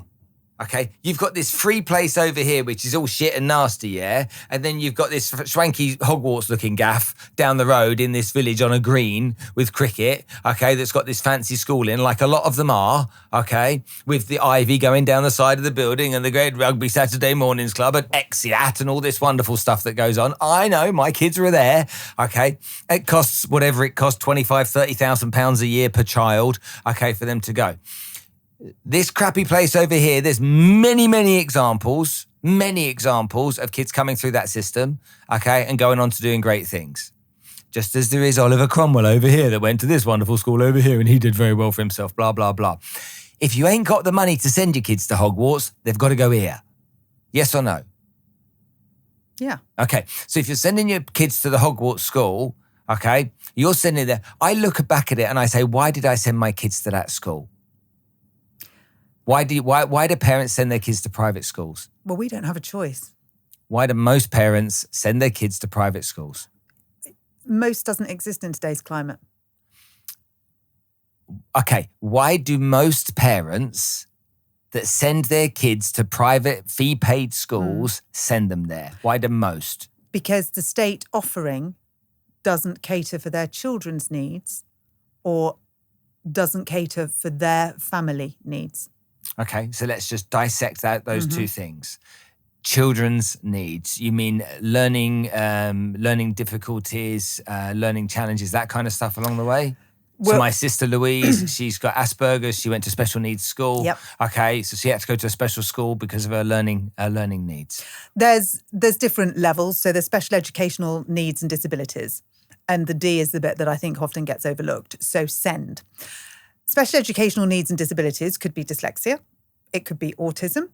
Okay, you've got this free place over here, which is all shit and nasty, yeah? And then you've got this swanky Hogwarts-looking gaff down the road in this village on a green with cricket, okay, that's got this fancy school in, like a lot of them are, okay, with the ivy going down the side of the building and the great Rugby Saturday Mornings Club and Exeat and all this wonderful stuff that goes on. I know, my kids are there, okay? It costs whatever it costs, £25,000, £30,000 a year per child, okay, for them to go. This crappy place over here, there's many examples of kids coming through that system, okay, and going on to doing great things. Just as there is Oliver Cromwell over here that went to this wonderful school over here and he did very well for himself, blah, blah, blah. If you ain't got the money to send your kids to Hogwarts, they've got to go here. Yes or no? Yeah. Okay, so if you're sending your kids to the Hogwarts school, okay, you're sending them. I look back at it and I say, why did I send my kids to that school? Why do parents send their kids to private schools? Well, we don't have a choice. Why do most parents send their kids to private schools? Most doesn't exist in today's climate. Okay, why do most parents that send their kids to private fee-paid schools send them there? Why do most? Because the state offering doesn't cater for their children's needs or doesn't cater for their family needs. Okay, so let's just dissect out those two things. Children's needs. You mean learning difficulties, learning challenges, that kind of stuff along the way? Well, so my sister Louise, she's got Asperger's. She went to special needs school. Yep. Okay, so she had to go to a special school because of her learning needs. There's different levels. So there's special educational needs and disabilities. And the D is the bit that I think often gets overlooked. So SEND. Special educational needs and disabilities could be dyslexia. It could be autism.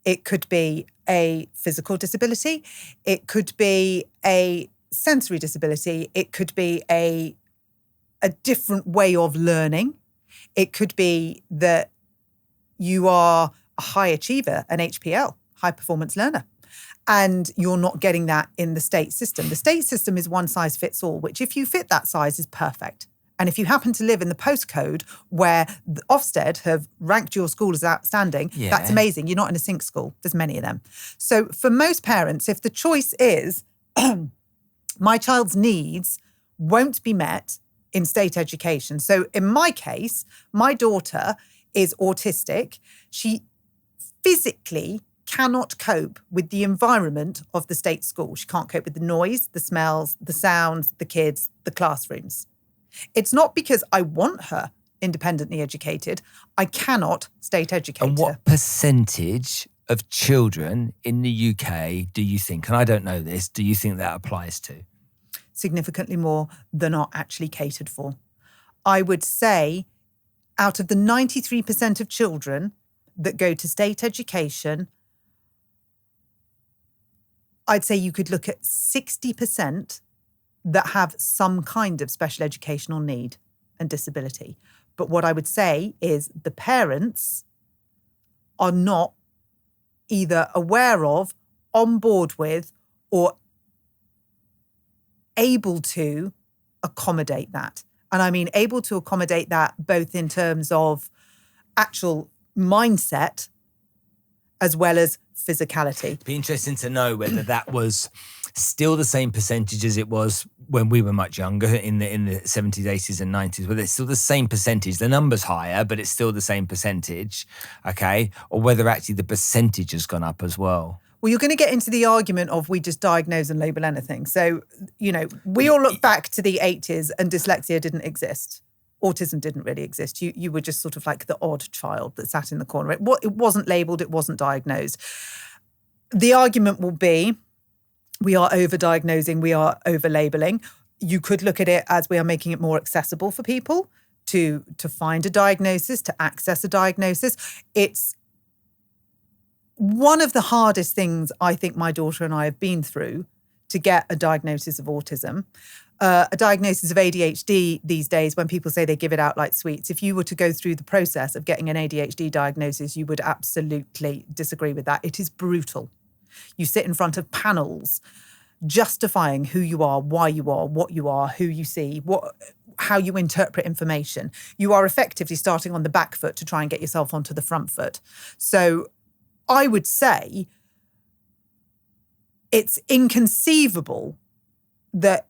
It could be a physical disability. It could be a sensory disability. It could be a different way of learning. It could be that you are a high achiever, an HPL, high performance learner, and you're not getting that in the state system. The state system is one size fits all, which if you fit that size is perfect. And if you happen to live in the postcode where the Ofsted have ranked your school as outstanding, that's amazing. You're not in a sink school. There's many of them. So for most parents, if the choice is my child's needs won't be met in state education. So in my case, my daughter is autistic. She physically cannot cope with the environment of the state school. She can't cope with the noise, the smells, the sounds, the kids, the classrooms. It's not because I want her independently educated. I cannot state educate And what percentage of children in the UK do you think, and I don't know this, do you think that applies to? Significantly more than are actually catered for. I would say out of the 93% of children that go to state education, I'd say you could look at 60% that have some kind of special educational need and disability. But what I would say is the parents are not either aware of, on board with, or able to accommodate that. And I mean able to accommodate that both in terms of actual mindset as well as physicality. It'd be interesting to know whether that was still the same percentage as it was when we were much younger in the 70s, 80s and 90s, whether it's still the same percentage. The number's higher, but it's still the same percentage, okay? Or whether actually the percentage has gone up as well. Well, you're going to get into the argument of we just diagnose and label anything. So, you know, we all look back to the 80s and dyslexia didn't exist. Autism didn't really exist. You were just sort of like the odd child that sat in the corner. It wasn't labelled, it wasn't diagnosed. The argument will be we are over-diagnosing, we are over-labelling. You could look at it as we are making it more accessible for people to find a diagnosis, to access a diagnosis. It's one of the hardest things I think my daughter and I have been through to get a diagnosis of autism. A diagnosis of ADHD these days, when people say they give it out like sweets, if you were to go through the process of getting an ADHD diagnosis, you would absolutely disagree with that. It is brutal. You sit in front of panels justifying who you are, why you are, what you are, who you see, how you interpret information. You are effectively starting on the back foot to try and get yourself onto the front foot. So I would say it's inconceivable that,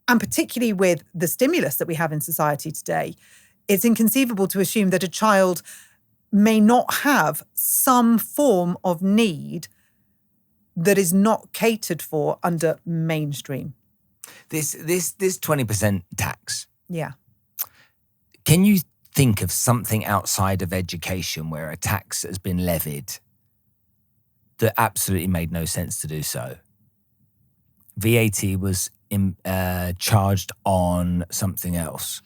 and particularly with the stimulus that we have in society today, it's inconceivable to assume that a child may not have some form of need that is not catered for under mainstream. This 20% tax. Yeah. Can you think of something outside of education where a tax has been levied that absolutely made no sense to do so? VAT was charged on something else.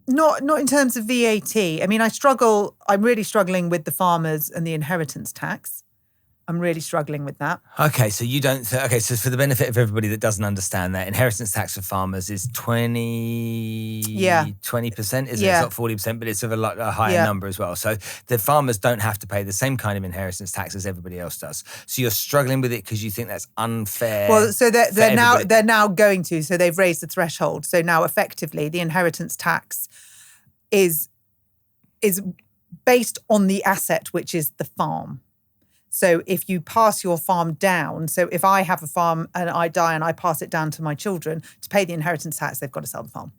Not in terms of VAT. I mean, I'm really struggling with the farmers and the inheritance tax. I'm really struggling with that. Okay, so you don't... so for the benefit of everybody that doesn't understand that, inheritance tax for farmers is 20%, is it? Yeah. It's not 40%, but it's of a higher number as well. So the farmers don't have to pay the same kind of inheritance tax as everybody else does. So you're struggling with it because you think that's unfair. Well, so they're now going to. So they've raised the threshold. So now effectively the inheritance tax is based on the asset, which is the farm. So if you pass your farm down, so if I have a farm and I die and I pass it down to my children, to pay the inheritance tax, they've got to sell the farm.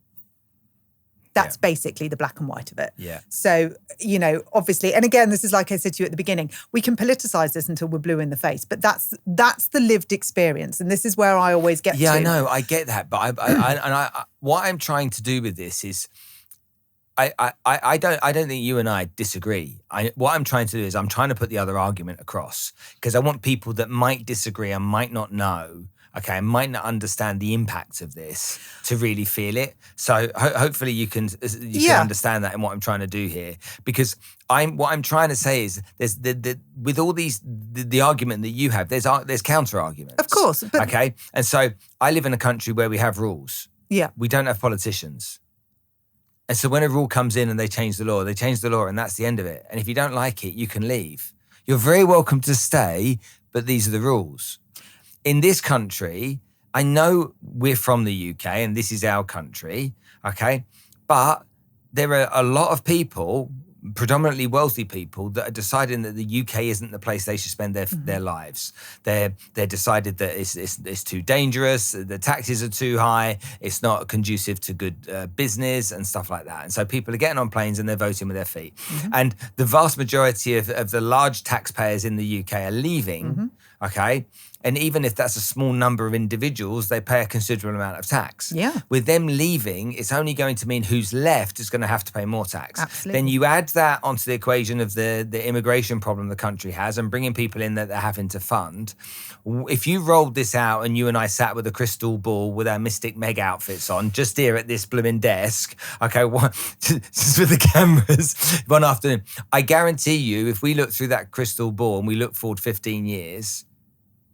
That's basically the black and white of it. Yeah. So, obviously, and again, this is like I said to you at the beginning, we can politicize this until we're blue in the face, but that's the lived experience. And this is where I always get to. Yeah, I know, I get that. But I what I'm trying to do with this is, I don't think you and I disagree. What I'm trying to do is I'm trying to put the other argument across, because I want people that might disagree and might not know, and might not understand the impact of this to really feel it. So hopefully you can understand that in what I'm trying to do here. Because what I'm trying to say is there's with all these the argument that you have, there's counter arguments. Of course. But And so I live in a country where we have rules. Yeah. We don't have politicians. And so when a rule comes in and they change the law and that's the end of it. And if you don't like it, you can leave. You're very welcome to stay, but these are the rules. In this country, I know we're from the UK and this is our country, but there are a lot of people, predominantly wealthy people, that are deciding that the UK isn't the place they should spend their lives. They're decided that it's too dangerous, the taxes are too high, it's not conducive to good business and stuff like that. And so people are getting on planes and they're voting with their feet. Mm-hmm. And the vast majority of the large taxpayers in the UK are leaving, And even if that's a small number of individuals, they pay a considerable amount of tax. Yeah. With them leaving, it's only going to mean who's left is going to have to pay more tax. Absolutely. Then you add that onto the equation of the immigration problem the country has and bringing people in that they're having to fund. If you rolled this out and you and I sat with a crystal ball with our Mystic Meg outfits on, just here at this blooming desk, just with the cameras one afternoon, I guarantee you, if we look through that crystal ball and we look forward 15 years,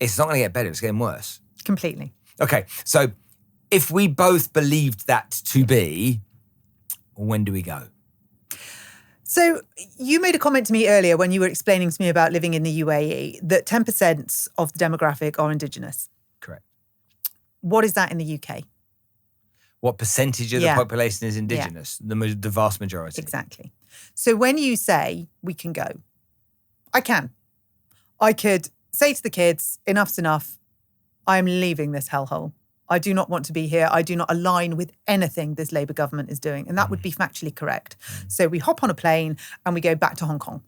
it's not going to get better, it's getting worse. Completely. Okay, so if we both believed that to be, when do we go? So you made a comment to me earlier when you were explaining to me about living in the UAE that 10% of the demographic are Indigenous. Correct. What is that in the UK? What percentage of the population is Indigenous? Yeah. The vast majority. Exactly. So when you say we can go, I can. I could say to the kids, enough's enough. I'm leaving this hellhole. I do not want to be here. I do not align with anything this Labour government is doing. And that would be factually correct. So we hop on a plane and we go back to Hong Kong,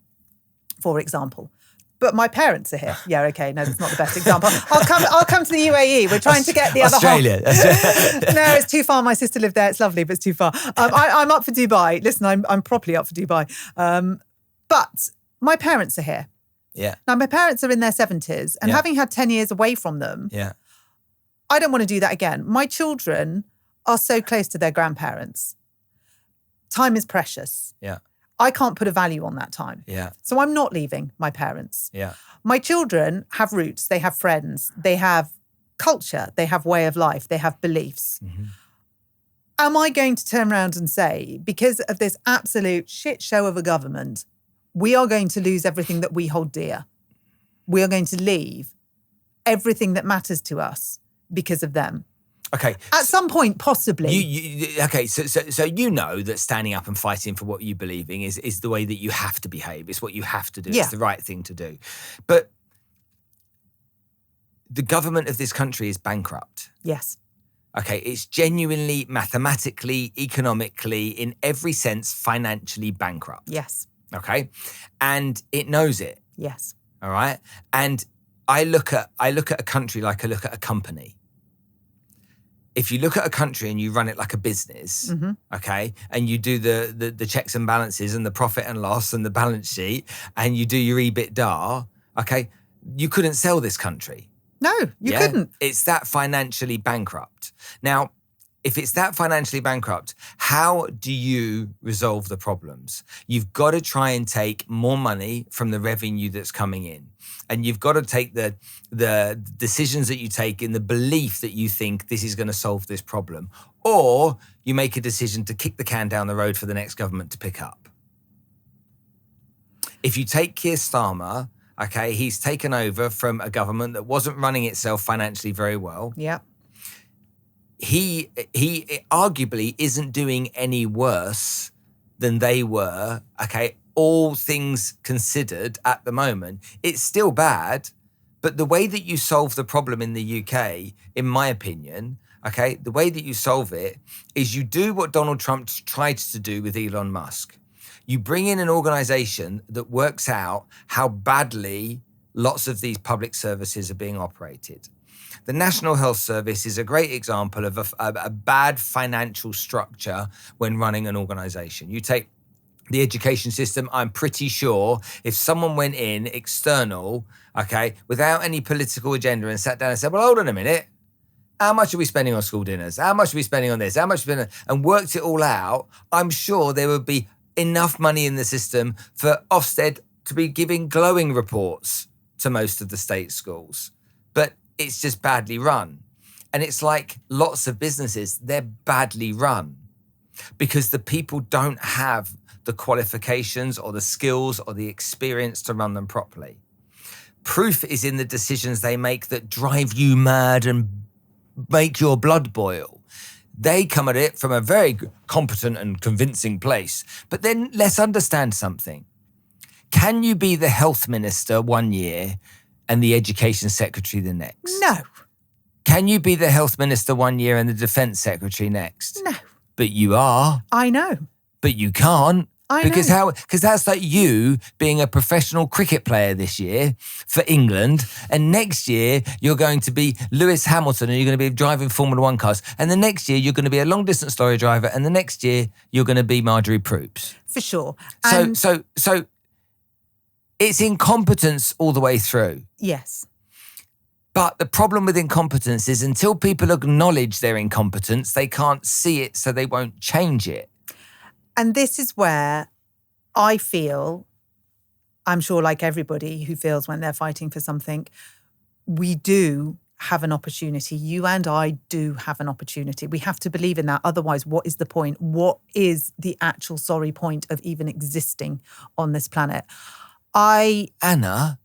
for example. But my parents are here. Yeah, okay. No, that's not the best example. I'll come to the UAE. We're trying to get the Australia. other half. No, it's too far. My sister lived there. It's lovely, but it's too far. I'm up for Dubai. Listen, I'm properly up for Dubai. But my parents are here. Yeah. Now, my parents are in their 70s, and having had 10 years away from them, I don't want to do that again. My children are so close to their grandparents. Time is precious. Yeah. I can't put a value on that time. Yeah. So I'm not leaving my parents. Yeah. My children have roots. They have friends. They have culture. They have way of life. They have beliefs. Mm-hmm. Am I going to turn around and say, because of this absolute shit show of a government, we are going to lose everything that we hold dear? We are going to leave everything that matters to us because of them? Okay. At some point, possibly. So you know that standing up and fighting for what you believe in is the way that you have to behave. It's what you have to do. Yeah. It's the right thing to do. But the government of this country is bankrupt. Yes. Okay, it's genuinely, mathematically, economically, in every sense, financially bankrupt. Yes. Okay, and it knows it. Yes. All right, and I look at a country like I look at a company. If you look at a country and you run it like a business, okay, and you do the checks and balances and the profit and loss and the balance sheet, and you do your EBITDA, okay, you couldn't sell this country. No, you couldn't. It's that financially bankrupt. Now, if it's that financially bankrupt, how do you resolve the problems? You've got to try and take more money from the revenue that's coming in. And you've got to take the decisions that you take in the belief that you think this is going to solve this problem. Or you make a decision to kick the can down the road for the next government to pick up. If you take Keir Starmer, okay, he's taken over from a government that wasn't running itself financially very well. Yeah. He arguably isn't doing any worse than they were, okay, all things considered at the moment. It's still bad, but the way that you solve the problem in the UK, in my opinion, okay, the way that you solve it is you do what Donald Trump tried to do with Elon Musk. You bring in an organization that works out how badly lots of these public services are being operated. The National Health Service is a great example of a bad financial structure when running an organization. You take the education system, I'm pretty sure if someone went in external, okay, without any political agenda and sat down and said, well, hold on a minute, how much are we spending on school dinners? How much are we spending on this? How much and worked it all out, I'm sure there would be enough money in the system for Ofsted to be giving glowing reports to most of the state schools. But it's just badly run. And it's like lots of businesses, they're badly run because the people don't have the qualifications or the skills or the experience to run them properly. Proof is in the decisions they make that drive you mad and make your blood boil. They come at it from a very competent and convincing place. But then let's understand something. Can you be the health minister one year and the education secretary the next? No. Can you be the health minister one year and the defense secretary next? No. But you are. I know. But you can't. I Because know. because that's like you being a professional cricket player this year for England, and next year you're going to be Lewis Hamilton and you're going to be driving Formula One cars, and the next year you're going to be a long distance lorry driver, and the next year you're going to be Marjorie Proops. For sure. So it's incompetence all the way through. Yes. But the problem with incompetence is until people acknowledge their incompetence, they can't see it, so they won't change it. And this is where I feel, I'm sure like everybody who feels when they're fighting for something, we do have an opportunity. You and I do have an opportunity. We have to believe in that. Otherwise, what is the point? What is the actual sorry point of even existing on this planet? Anna,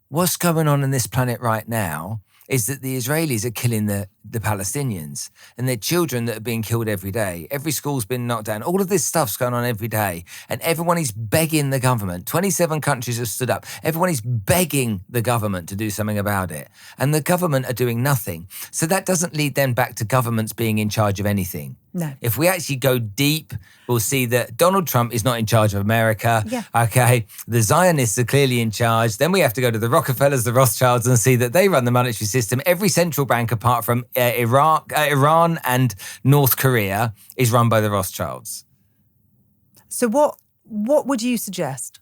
what's going on this planet right now is that the Israelis are killing the Palestinians and their children that are being killed every day. Every school's been knocked down. All of this stuff's going on every day. And everyone is begging the government. 27 countries have stood up. Everyone is begging the government to do something about it. And the government are doing nothing. So that doesn't lead then back to governments being in charge of anything. No. If we actually go deep, we'll see that Donald Trump is not in charge of America. Yeah. Okay. The Zionists are clearly in charge. Then we have to go to the Rockefellers, the Rothschilds, and see that they run the monetary system. Every central bank apart from Iran and North Korea is run by the Rothschilds. So what would you suggest?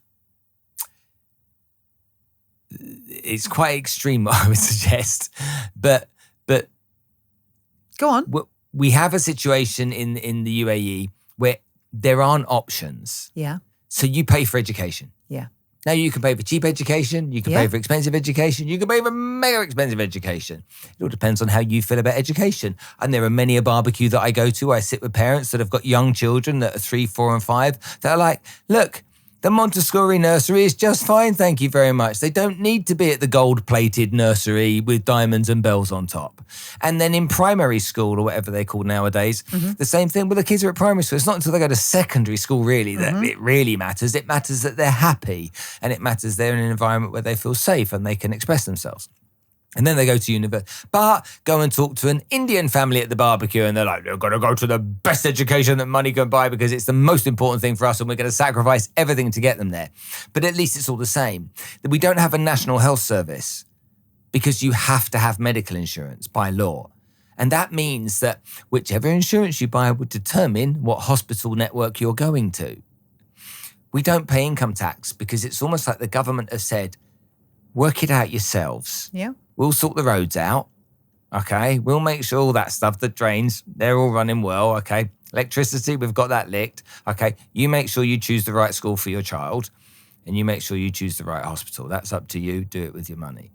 It's quite extreme what I would suggest. But Go on. We have a situation in the UAE where there aren't options. Yeah. So you pay for education. Yeah. Now you can pay for cheap education, you can pay for expensive education, you can pay for mega expensive education. It all depends on how you feel about education. And there are many a barbecue that I go to, I sit with parents that have got young children that are 3, 4 and 5 that are like, look, The Montessori nursery is just fine, thank you very much. They don't need to be at the gold-plated nursery with diamonds and bells on top. And then in primary school, or whatever they're called nowadays, the same thing with the kids who are at primary school. It's not until they go to secondary school, really, that it really matters. It matters that they're happy, and it matters they're in an environment where they feel safe and they can express themselves. And then they go to university. But go and talk to an Indian family at the barbecue and they're like, we've got to go to the best education that money can buy because it's the most important thing for us and we're going to sacrifice everything to get them there. But at least it's all the same. That we don't have a national health service because you have to have medical insurance by law. And that means that whichever insurance you buy would determine what hospital network you're going to. We don't pay income tax because it's almost like the government have said, work it out yourselves. Yeah. We'll sort the roads out, okay? We'll make sure all that stuff, the drains, they're all running well, okay? Electricity, we've got that licked, okay? You make sure you choose the right school for your child and you make sure you choose the right hospital. That's up to you. Do it with your money.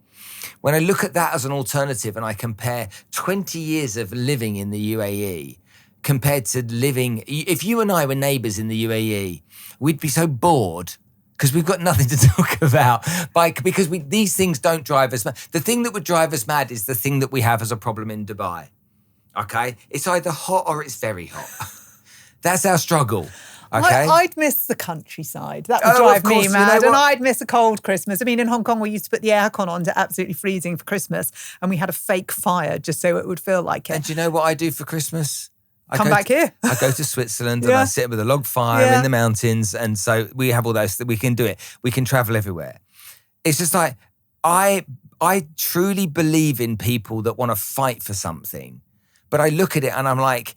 When I look at that as an alternative and I compare 20 years of living in the UAE compared to living, if you and I were neighbours in the UAE, we'd be so bored because we've got nothing to talk about. Because these things don't drive us mad. The thing that would drive us mad is the thing that we have as a problem in Dubai, okay? It's either hot or it's very hot. That's our struggle, okay? I'd miss the countryside. That would drive me mad. And I'd miss a cold Christmas. I mean, in Hong Kong, we used to put the aircon on to absolutely freezing for Christmas. And we had a fake fire just so it would feel like it. And do you know what I do for Christmas? Come back here. I go to Switzerland and I sit with a log fire in the mountains. And so we have all those, that we can do it. We can travel everywhere. It's just like, I truly believe in people that want to fight for something. But I look at it and I'm like,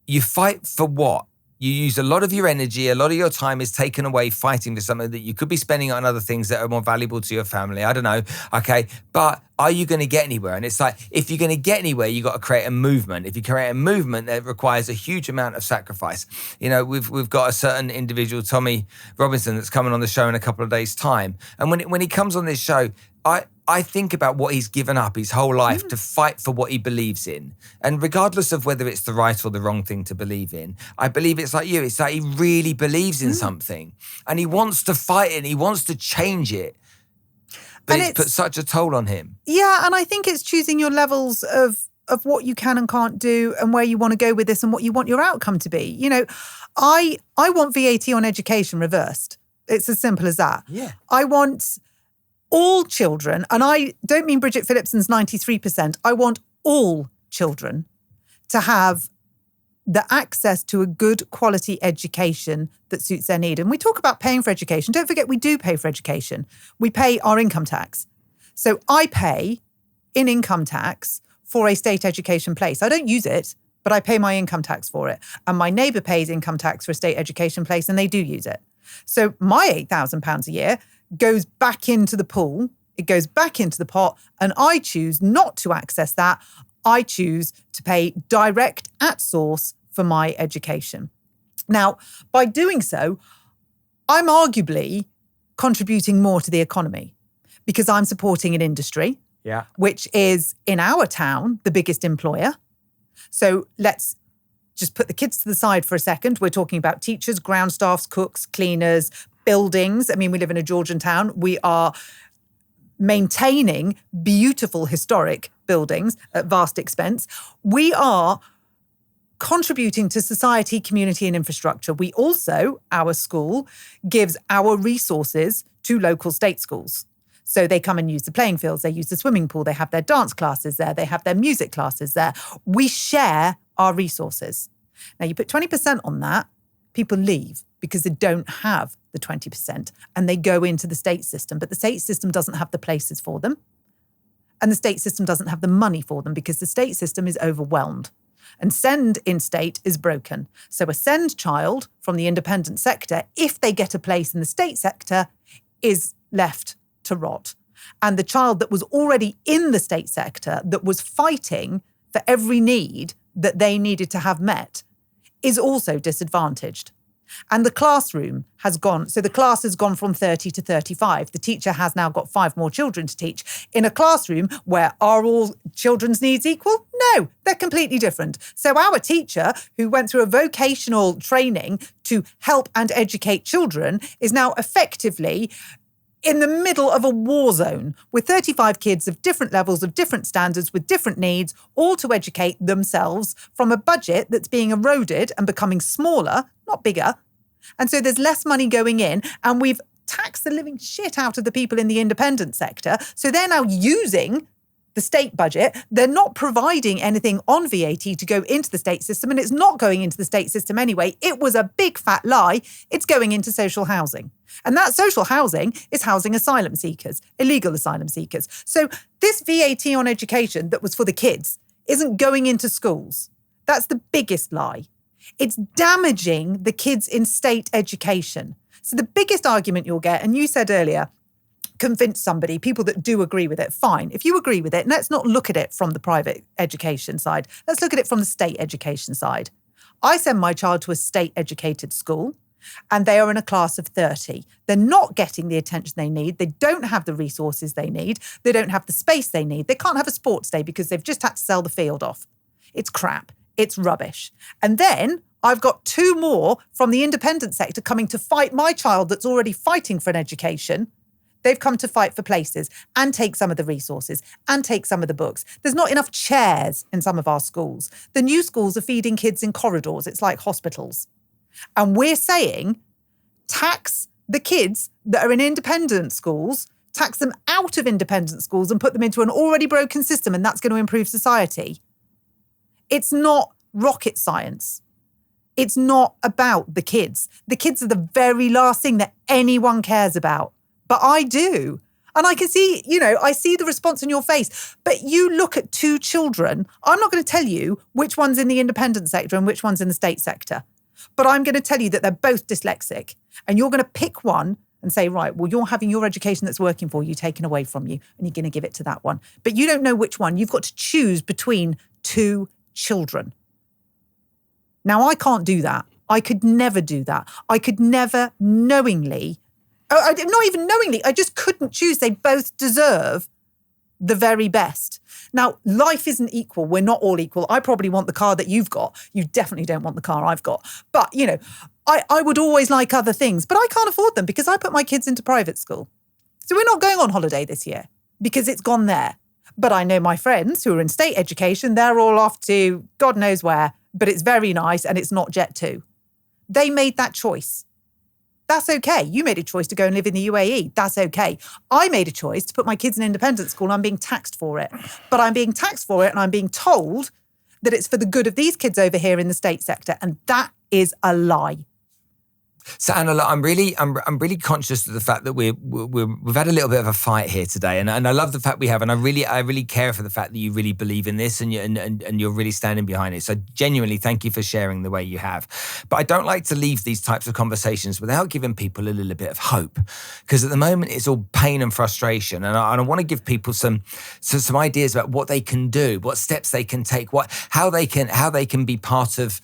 you fight for what? You use a lot of your energy, a lot of your time is taken away fighting for something that you could be spending on other things that are more valuable to your family. I don't know. Okay. But are you going to get anywhere? And it's like, if you're going to get anywhere, you got to create a movement. If you create a movement, that requires a huge amount of sacrifice. You know, we've got a certain individual, Tommy Robinson, that's coming on the show in a couple of days' time. And when he comes on this show, I think about what he's given up his whole life to fight for what he believes in. And regardless of whether it's the right or the wrong thing to believe in, I believe it's like you. It's like he really believes in something and he wants to fight it and he wants to change it. But it's put such a toll on him. Yeah, and I think it's choosing your levels of what you can and can't do and where you want to go with this and what you want your outcome to be. You know, I want VAT on education reversed. It's as simple as that. Yeah. I want all children, and I don't mean Bridget Phillipson's 93%, I want all children to have the access to a good quality education that suits their need. And we talk about paying for education. Don't forget, we do pay for education. We pay our income tax. So I pay in income tax for a state education place. I don't use it, but I pay my income tax for it. And my neighbour pays income tax for a state education place and they do use it. So my £8,000 a year goes back into the pool, it goes back into the pot, and I choose not to access that. I choose to pay direct at source for my education. Now, by doing so, I'm arguably contributing more to the economy because I'm supporting an industry, which is in our town, the biggest employer. So let's just put the kids to the side for a second. We're talking about teachers, ground staffs, cooks, cleaners, buildings. I mean, we live in a Georgian town. We are maintaining beautiful historic buildings at vast expense. We are contributing to society, community, and infrastructure. We also, our school, gives our resources to local state schools. So they come and use the playing fields, they use the swimming pool, they have their dance classes there, they have their music classes there. We share our resources. Now, you put 20% on that, people leave because they don't have the 20% and they go into the state system. But the state system doesn't have the places for them. And the state system doesn't have the money for them because the state system is overwhelmed. And SEND in state is broken. So a SEND child from the independent sector, if they get a place in the state sector, is left to rot. And the child that was already in the state sector, that was fighting for every need that they needed to have met, is also disadvantaged. And the classroom has gone, so the class has gone from 30 to 35. The teacher has now got 5 more children to teach in a classroom where are all children's needs equal? No, they're completely different. So our teacher, who went through a vocational training to help and educate children, is now effectively in the middle of a war zone with 35 kids of different levels, of different standards, with different needs, all to educate themselves from a budget that's being eroded and becoming smaller, not bigger. And so there's less money going in, and we've taxed the living shit out of the people in the independent sector. So they're now using the state budget. They're not providing anything on VAT to go into the state system, and it's not going into the state system anyway. It was a big fat lie. It's going into social housing. And that social housing is housing asylum seekers, illegal asylum seekers. So this VAT on education that was for the kids isn't going into schools. That's the biggest lie. It's damaging the kids in state education. So the biggest argument you'll get, and you said earlier, convince somebody, people that do agree with it, fine. If you agree with it, let's not look at it from the private education side. Let's look at it from the state education side. I send my child to a state-educated school, and they are in a class of 30. They're not getting the attention they need. They don't have the resources they need. They don't have the space they need. They can't have a sports day because they've just had to sell the field off. It's crap. It's rubbish. And then I've got 2 more from the independent sector coming to fight my child that's already fighting for an education. They've come to fight for places and take some of the resources and take some of the books. There's not enough chairs in some of our schools. The new schools are feeding kids in corridors. It's like hospitals. And we're saying tax the kids that are in independent schools, tax them out of independent schools and put them into an already broken system, and that's going to improve society. It's not rocket science. It's not about the kids. The kids are the very last thing that anyone cares about. But I do. And I can see, I see the response in your face. But you look at 2 children. I'm not going to tell you which one's in the independent sector and which one's in the state sector. But I'm going to tell you that they're both dyslexic. And you're going to pick one and say, right, well, you're having your education that's working for you taken away from you, and you're going to give it to that one. But you don't know which one. You've got to choose between 2 children. Now, I can't do that. I could never do that. I could never knowingly, not even knowingly, I just couldn't choose. They both deserve the very best. Now, life isn't equal. We're not all equal. I probably want the car that you've got. You definitely don't want the car I've got. But, I would always like other things, but I can't afford them because I put my kids into private school. So we're not going on holiday this year because it's gone there. But I know my friends who are in state education, they're all off to God knows where, but it's very nice and it's not Jet 2. They made that choice. That's okay. You made a choice to go and live in the UAE. That's okay. I made a choice to put my kids in independent school and I'm being taxed for it. But I'm being taxed for it and I'm being told that it's for the good of these kids over here in the state sector. And that is a lie. So Anna, look, I'm really conscious of the fact that we've had a little bit of a fight here today, and I love the fact we have, and I really care for the fact that you really believe in this and you're really standing behind it. So genuinely, thank you for sharing the way you have. But I don't like to leave these types of conversations without giving people a little bit of hope, because at the moment it's all pain and frustration, and I want to give people some ideas about what they can do, what steps they can take, how they can be part of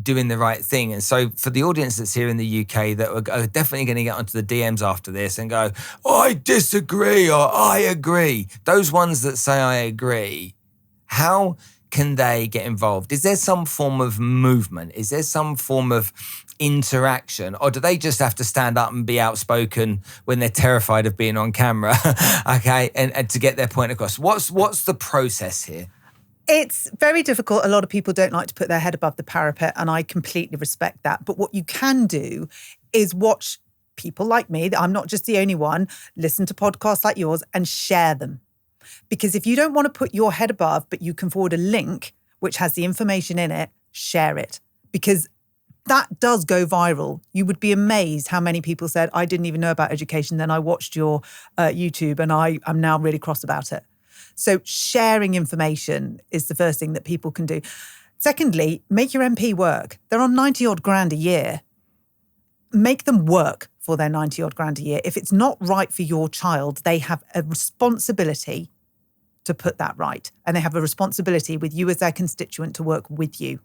doing the right thing. And so for the audience that's here in the UK that are definitely going to get onto the DMs after this and go, I disagree or I agree. Those ones that say I agree, how can they get involved? Is there some form of movement? Is there some form of interaction? Or do they just have to stand up and be outspoken when they're terrified of being on camera? Okay, and to get their point across. What's the process here? It's very difficult. A lot of people don't like to put their head above the parapet, and I completely respect that. But what you can do is watch people like me, that I'm not just the only one, listen to podcasts like yours and share them. Because if you don't want to put your head above, but you can forward a link which has the information in it, share it. Because that does go viral. You would be amazed how many people said, I didn't even know about education. Then I watched your YouTube and I'm now really cross about it. So sharing information is the first thing that people can do. Secondly, make your MP work. They're on 90 odd grand a year. Make them work for their 90 odd grand a year. If it's not right for your child, they have a responsibility to put that right. And they have a responsibility with you as their constituent to work with you.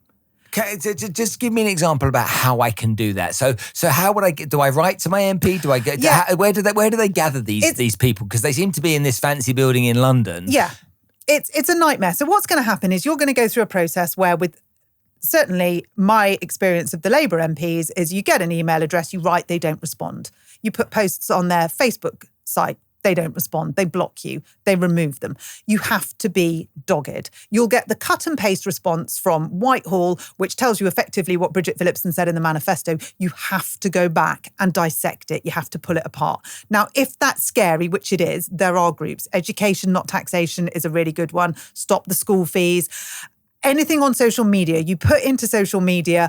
Just give me an example about how I can do that. So how would I get? Do I write to my MP? Do I get? Yeah. Where do they gather these people? Because they seem to be in this fancy building in London. Yeah, it's a nightmare. So what's going to happen is you're going to go through a process where, with certainly my experience of the Labour MPs, is you get an email address, you write, they don't respond. You put posts on their Facebook site, they don't respond. They block you. They remove them. You have to be dogged. You'll get the cut and paste response from Whitehall, which tells you effectively what Bridget Phillipson said in the manifesto. You have to go back and dissect it. You have to pull it apart. Now, if that's scary, which it is, there are groups. Education, not taxation is a really good one. Stop the school fees. Anything on social media, you put into social media,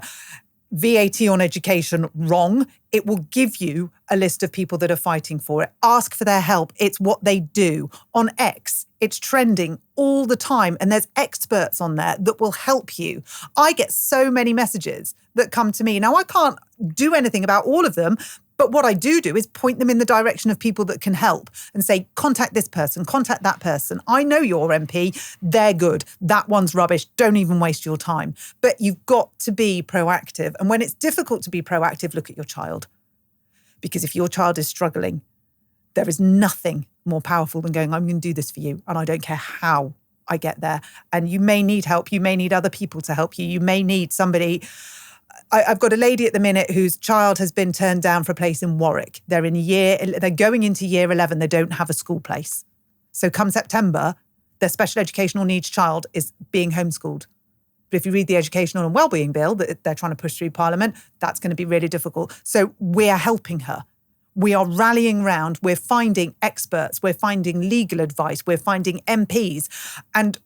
VAT on education, wrong, it will give you a list of people that are fighting for it. Ask for their help. It's what they do. On X, it's trending all the time, and there's experts on there that will help you. I get so many messages that come to me. Now, I can't do anything about all of them, but what I do is point them in the direction of people that can help and say, contact this person, contact that person. I know your MP, they're good. That one's rubbish. Don't even waste your time. But you've got to be proactive. And when it's difficult to be proactive, look at your child. Because if your child is struggling, there is nothing more powerful than going, I'm going to do this for you. And I don't care how I get there. And you may need help. You may need other people to help you. You may need somebody. I've got a lady at the minute whose child has been turned down for a place in Warwick. They're going into year 11. They don't have a school place. So come September, their special educational needs child is being homeschooled. But if you read the Educational and Wellbeing Bill that they're trying to push through Parliament, that's going to be really difficult. So we're helping her. We are rallying round. We're finding experts. We're finding legal advice. We're finding MPs. And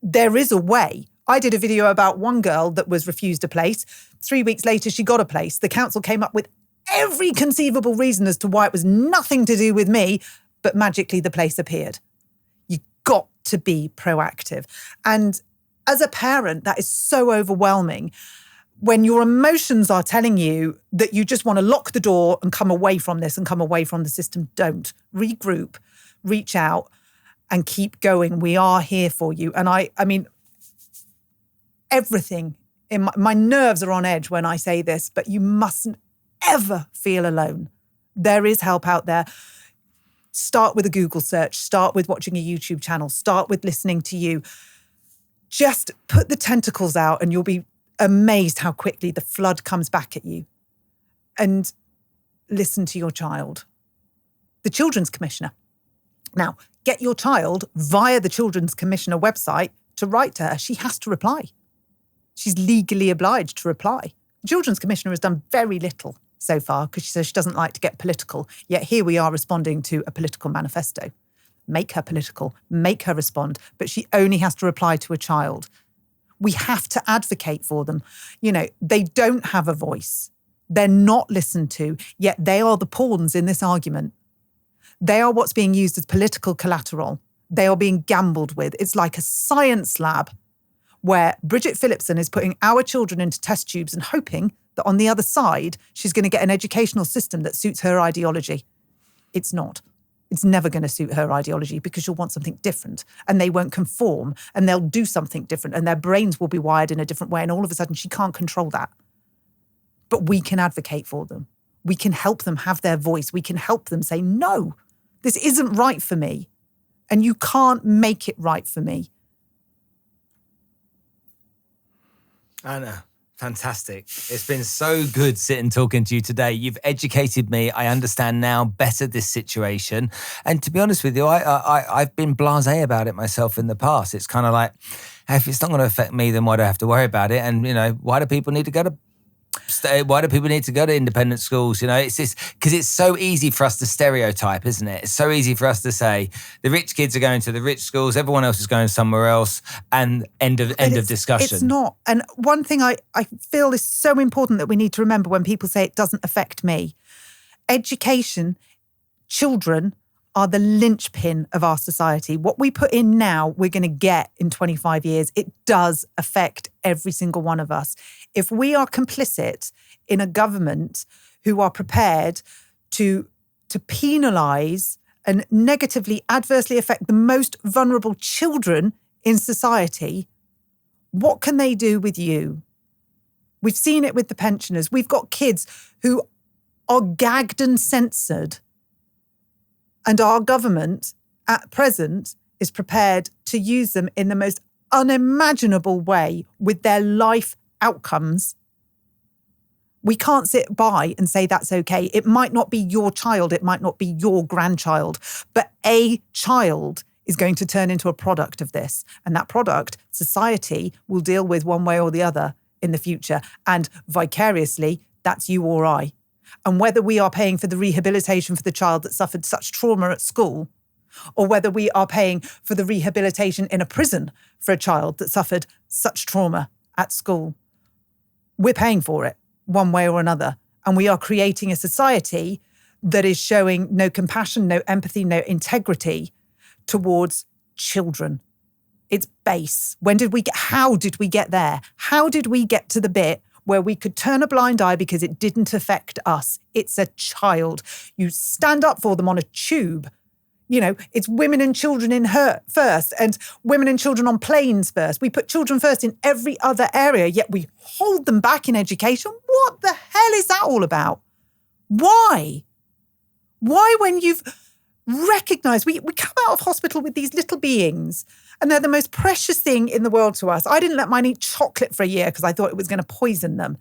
there is a way. I did a video about one girl that was refused a place. 3 weeks later, she got a place. The council came up with every conceivable reason as to why it was nothing to do with me, but magically the place appeared. You've got to be proactive. And as a parent, that is so overwhelming. When your emotions are telling you that you just want to lock the door and come away from this and come away from the system, don't. Regroup, reach out, and keep going. We are here for you. And I mean, everything in my nerves are on edge when I say this, but you mustn't ever feel alone. There is help out there. Start with a Google search, start with watching a YouTube channel, start with listening to you. Just put the tentacles out and you'll be amazed how quickly the flood comes back at you. And listen to your child. The Children's Commissioner. Now, get your child via the Children's Commissioner website to write to her. She has to reply. She's legally obliged to reply. The Children's Commissioner has done very little so far because she says she doesn't like to get political. Yet here we are responding to a political manifesto. Make her political, make her respond, but she only has to reply to a child. We have to advocate for them. You know, they don't have a voice. They're not listened to, yet they are the pawns in this argument. They are what's being used as political collateral. They are being gambled with. It's like a science lab where Bridget Phillipson is putting our children into test tubes and hoping that on the other side, she's going to get an educational system that suits her ideology. It's not. It's never going to suit her ideology because she'll want something different and they won't conform and they'll do something different and their brains will be wired in a different way and all of a sudden she can't control that. But we can advocate for them. We can help them have their voice. We can help them say, no, this isn't right for me and you can't make it right for me. Anna, fantastic. It's been so good sitting talking to you today. You've educated me. I understand now better this situation. And to be honest with you, I've been blasé about it myself in the past. It's kind of like, hey, if it's not going to affect me, then why do I have to worry about it? And, you know, why do people need to go to independent schools? You know, it's just because it's so easy for us to stereotype, isn't it? It's so easy for us to say the rich kids are going to the rich schools, everyone else is going somewhere else, and end of discussion. It's not. And one thing I feel is so important that we need to remember when people say it doesn't affect me. Education, children are the linchpin of our society. What we put in now, we're going to get in 25 years. It does affect every single one of us. If we are complicit in a government who are prepared to penalise and negatively, adversely affect the most vulnerable children in society, what can they do with you? We've seen it with the pensioners. We've got kids who are gagged and censored. And our government at present is prepared to use them in the most unimaginable way with their life outcomes. We can't sit by and say that's okay. It might not be your child. It might not be your grandchild. But a child is going to turn into a product of this. And that product, society will deal with one way or the other in the future. And vicariously, that's you or I. And whether we are paying for the rehabilitation for the child that suffered such trauma at school, or whether we are paying for the rehabilitation in a prison for a child that suffered such trauma at school, we're paying for it one way or another. And we are creating a society that is showing no compassion, no empathy, no integrity towards children. It's base. How did we get there? How did we get to the bit where we could turn a blind eye because it didn't affect us? It's a child. You stand up for them on a tube. You know, it's women and children in her first and women and children on planes first. We put children first in every other area, yet we hold them back in education. What the hell is that all about? Why? Why, when you've recognized, we come out of hospital with these little beings and they're the most precious thing in the world to us. I didn't let mine eat chocolate for a year because I thought it was going to poison them.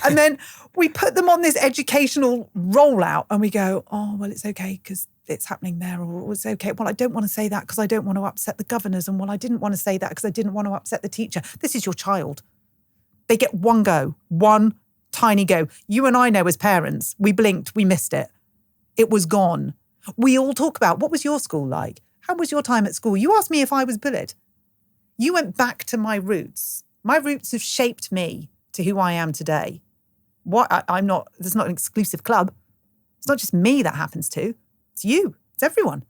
And then we put them on this educational rollout and we go, oh, well, it's okay because it's happening there, or it's okay. Well, I don't want to say that because I don't want to upset the governors. And well, I didn't want to say that because I didn't want to upset the teacher. This is your child. They get one go, one tiny go. You and I know as parents, we blinked, we missed it. It was gone. We all talk about, what was your school like? How was your time at school? You asked me if I was bullied. You went back to my roots. My roots have shaped me to who I am today. There's not an exclusive club. It's not just me that happens to. It's you. It's everyone.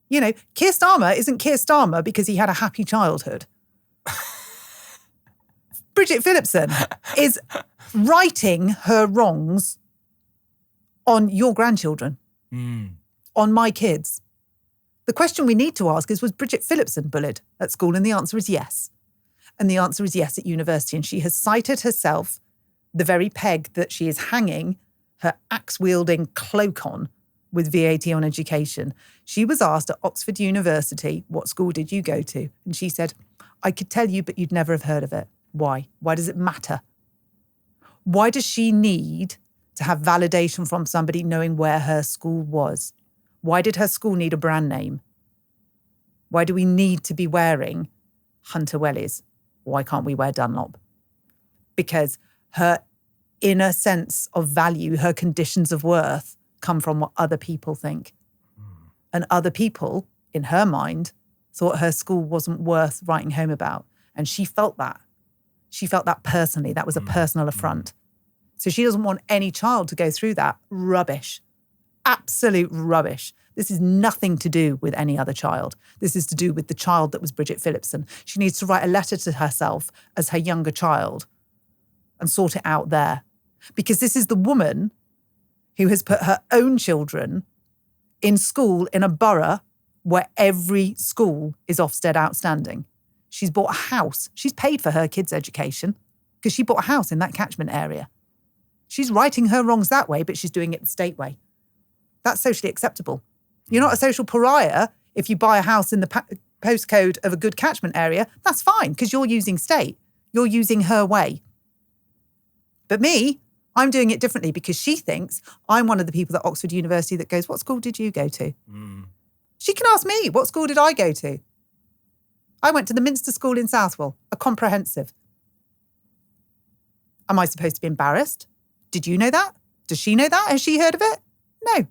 You know, Keir Starmer isn't Keir Starmer because he had a happy childhood. Bridget Phillipson is righting her wrongs on your grandchildren, on my kids. The question we need to ask is, was Bridget Phillipson bullied at school? And the answer is yes. And the answer is yes at university. And she has cited herself the very peg that she is hanging her axe-wielding cloak on with VAT on education. She was asked at Oxford University, what school did you go to? And she said, I could tell you, but you'd never have heard of it. Why? Why does it matter? Why does she need to have validation from somebody knowing where her school was? Why did her school need a brand name? Why do we need to be wearing Hunter Wellies? Why can't we wear Dunlop? Because her inner sense of value, her conditions of worth come from what other people think. And other people, in her mind, thought her school wasn't worth writing home about. And she felt that. She felt that personally. That was a personal affront. So she doesn't want any child to go through that. Rubbish. Absolute rubbish. This is nothing to do with any other child. This is to do with the child that was Bridget Phillipson. She needs to write a letter to herself as her younger child and sort it out there. Because this is the woman who has put her own children in school in a borough where every school is Ofsted outstanding. She's bought a house. She's paid for her kids' education because she bought a house in that catchment area. She's righting her wrongs that way, but she's doing it the state way. That's socially acceptable. You're not a social pariah if you buy a house in the postcode of a good catchment area. That's fine because you're using state. You're using her way. But me, I'm doing it differently because she thinks I'm one of the people at Oxford University that goes, what school did you go to? She can ask me, what school did I go to? I went to the Minster School in Southwell, a comprehensive. Am I supposed to be embarrassed? Did you know that? Does she know that? Has she heard of it? No.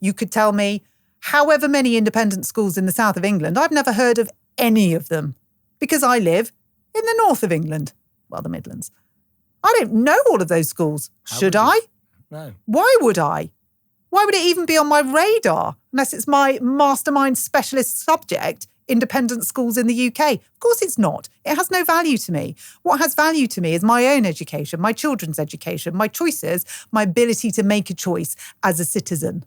You could tell me however many independent schools in the south of England, I've never heard of any of them because I live in the north of England. Well, the Midlands. I don't know all of those schools. Should I? No. Why would I? Why would it even be on my radar unless it's my mastermind specialist subject, independent schools in the UK? Of course it's not. It has no value to me. What has value to me is my own education, my children's education, my choices, my ability to make a choice as a citizen.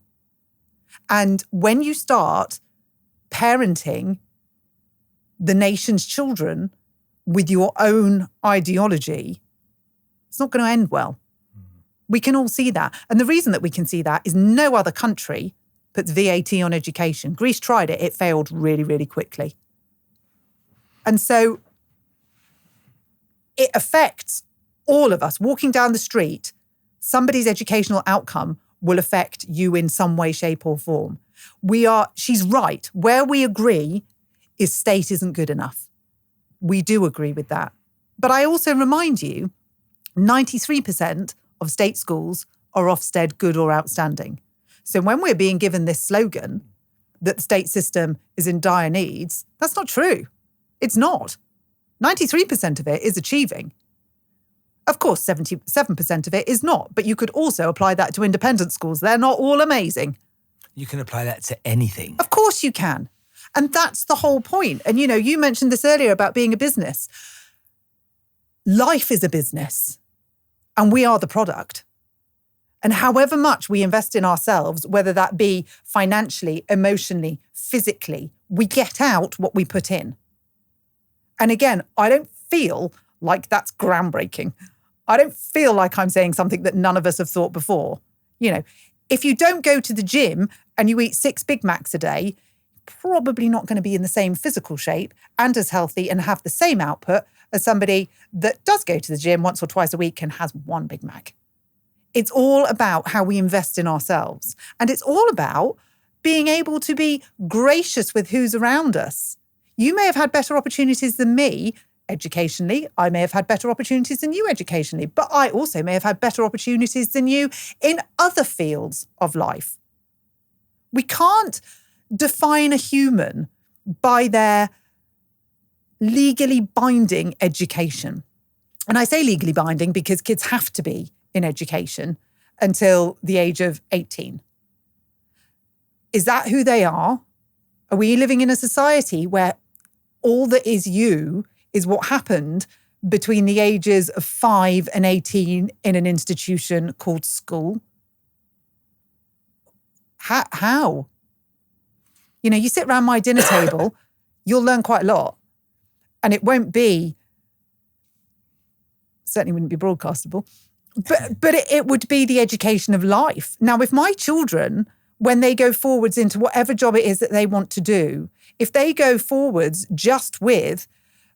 And when you start parenting the nation's children with your own ideology, It's not going to end well. We can all see that. And the reason that we can see that is no other country puts VAT on education. Greece tried it. It failed really, really quickly. And so it affects all of us. Walking down the street, somebody's educational outcome will affect you in some way, shape or form. She's right. Where we agree is state isn't good enough. We do agree with that. But I also remind you, 93% of state schools are Ofsted good or outstanding. So when we're being given this slogan that the state system is in dire needs, that's not true. It's not. 93% of it is achieving. Of course, 77% of it is not, but you could also apply that to independent schools. They're not all amazing. You can apply that to anything. Of course you can. And that's the whole point. And, you mentioned this earlier about being a business. Life is a business, and we are the product. And however much we invest in ourselves, whether that be financially, emotionally, physically, we get out what we put in. And again, I don't feel like that's groundbreaking. I don't feel like I'm saying something that none of us have thought before. If you don't go to the gym and you eat 6 Big Macs a day, probably not going to be in the same physical shape and as healthy and have the same output as somebody that does go to the gym once or twice a week and has 1 Big Mac. It's all about how we invest in ourselves. And it's all about being able to be gracious with who's around us. You may have had better opportunities than me educationally. I may have had better opportunities than you educationally, but I also may have had better opportunities than you in other fields of life. We can't define a human by their legally binding education. And I say legally binding because kids have to be in education until the age of 18. Is that who they are? Are we living in a society where all that is you is what happened between the ages of 5 and 18 in an institution called school? How? You sit around my dinner table, you'll learn quite a lot. And it won't be, certainly wouldn't be broadcastable, but it would be the education of life. Now, if my children, when they go forwards into whatever job it is that they want to do, if they go forwards just with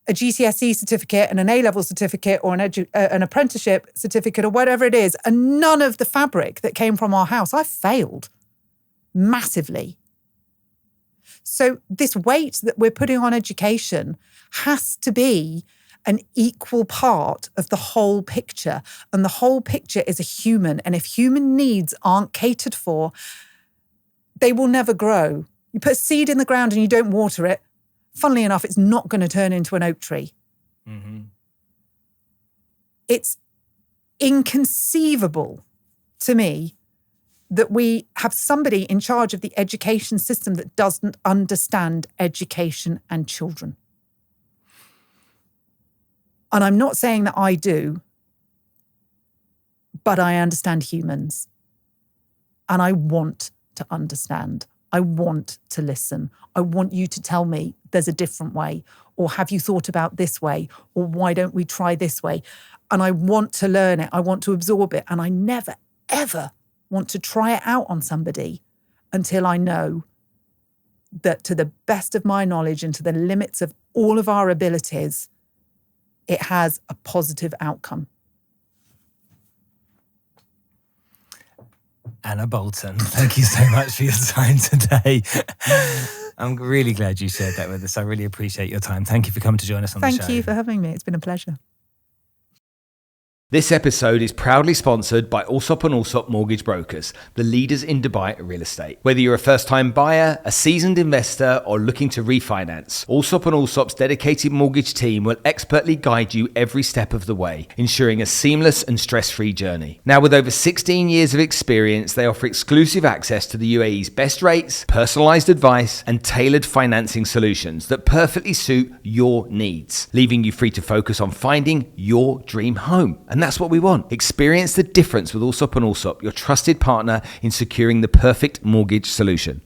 a GCSE certificate and an A-level certificate or an apprenticeship certificate or whatever it is, and none of the fabric that came from our house, I failed massively. So this weight that we're putting on education has to be an equal part of the whole picture. And the whole picture is a human. And if human needs aren't catered for, they will never grow. You put a seed in the ground and you don't water it, funnily enough, it's not going to turn into an oak tree. Mm-hmm. It's inconceivable to me that we have somebody in charge of the education system that doesn't understand education and children. And I'm not saying that I do, but I understand humans. And I want to understand. I want to listen. I want you to tell me there's a different way, or have you thought about this way, or why don't we try this way? And I want to learn it. I want to absorb it. And I never, ever want to try it out on somebody until I know that, to the best of my knowledge and to the limits of all of our abilities, it has a positive outcome. Ana Boulter, thank you so much for your time today. I'm really glad you shared that with us. I really appreciate your time. Thank you for coming to join us on the show. Thank you for having me. It's been a pleasure. This episode is proudly sponsored by Allsop & Allsop Mortgage Brokers, the leaders in Dubai real estate. Whether you're a first-time buyer, a seasoned investor, or looking to refinance, Allsop & Allsop's dedicated mortgage team will expertly guide you every step of the way, ensuring a seamless and stress-free journey. Now, with over 16 years of experience, they offer exclusive access to the UAE's best rates, personalized advice, and tailored financing solutions that perfectly suit your needs, leaving you free to focus on finding your dream home. And that's what we want. Experience the difference with Allsop & Allsop, your trusted partner in securing the perfect mortgage solution.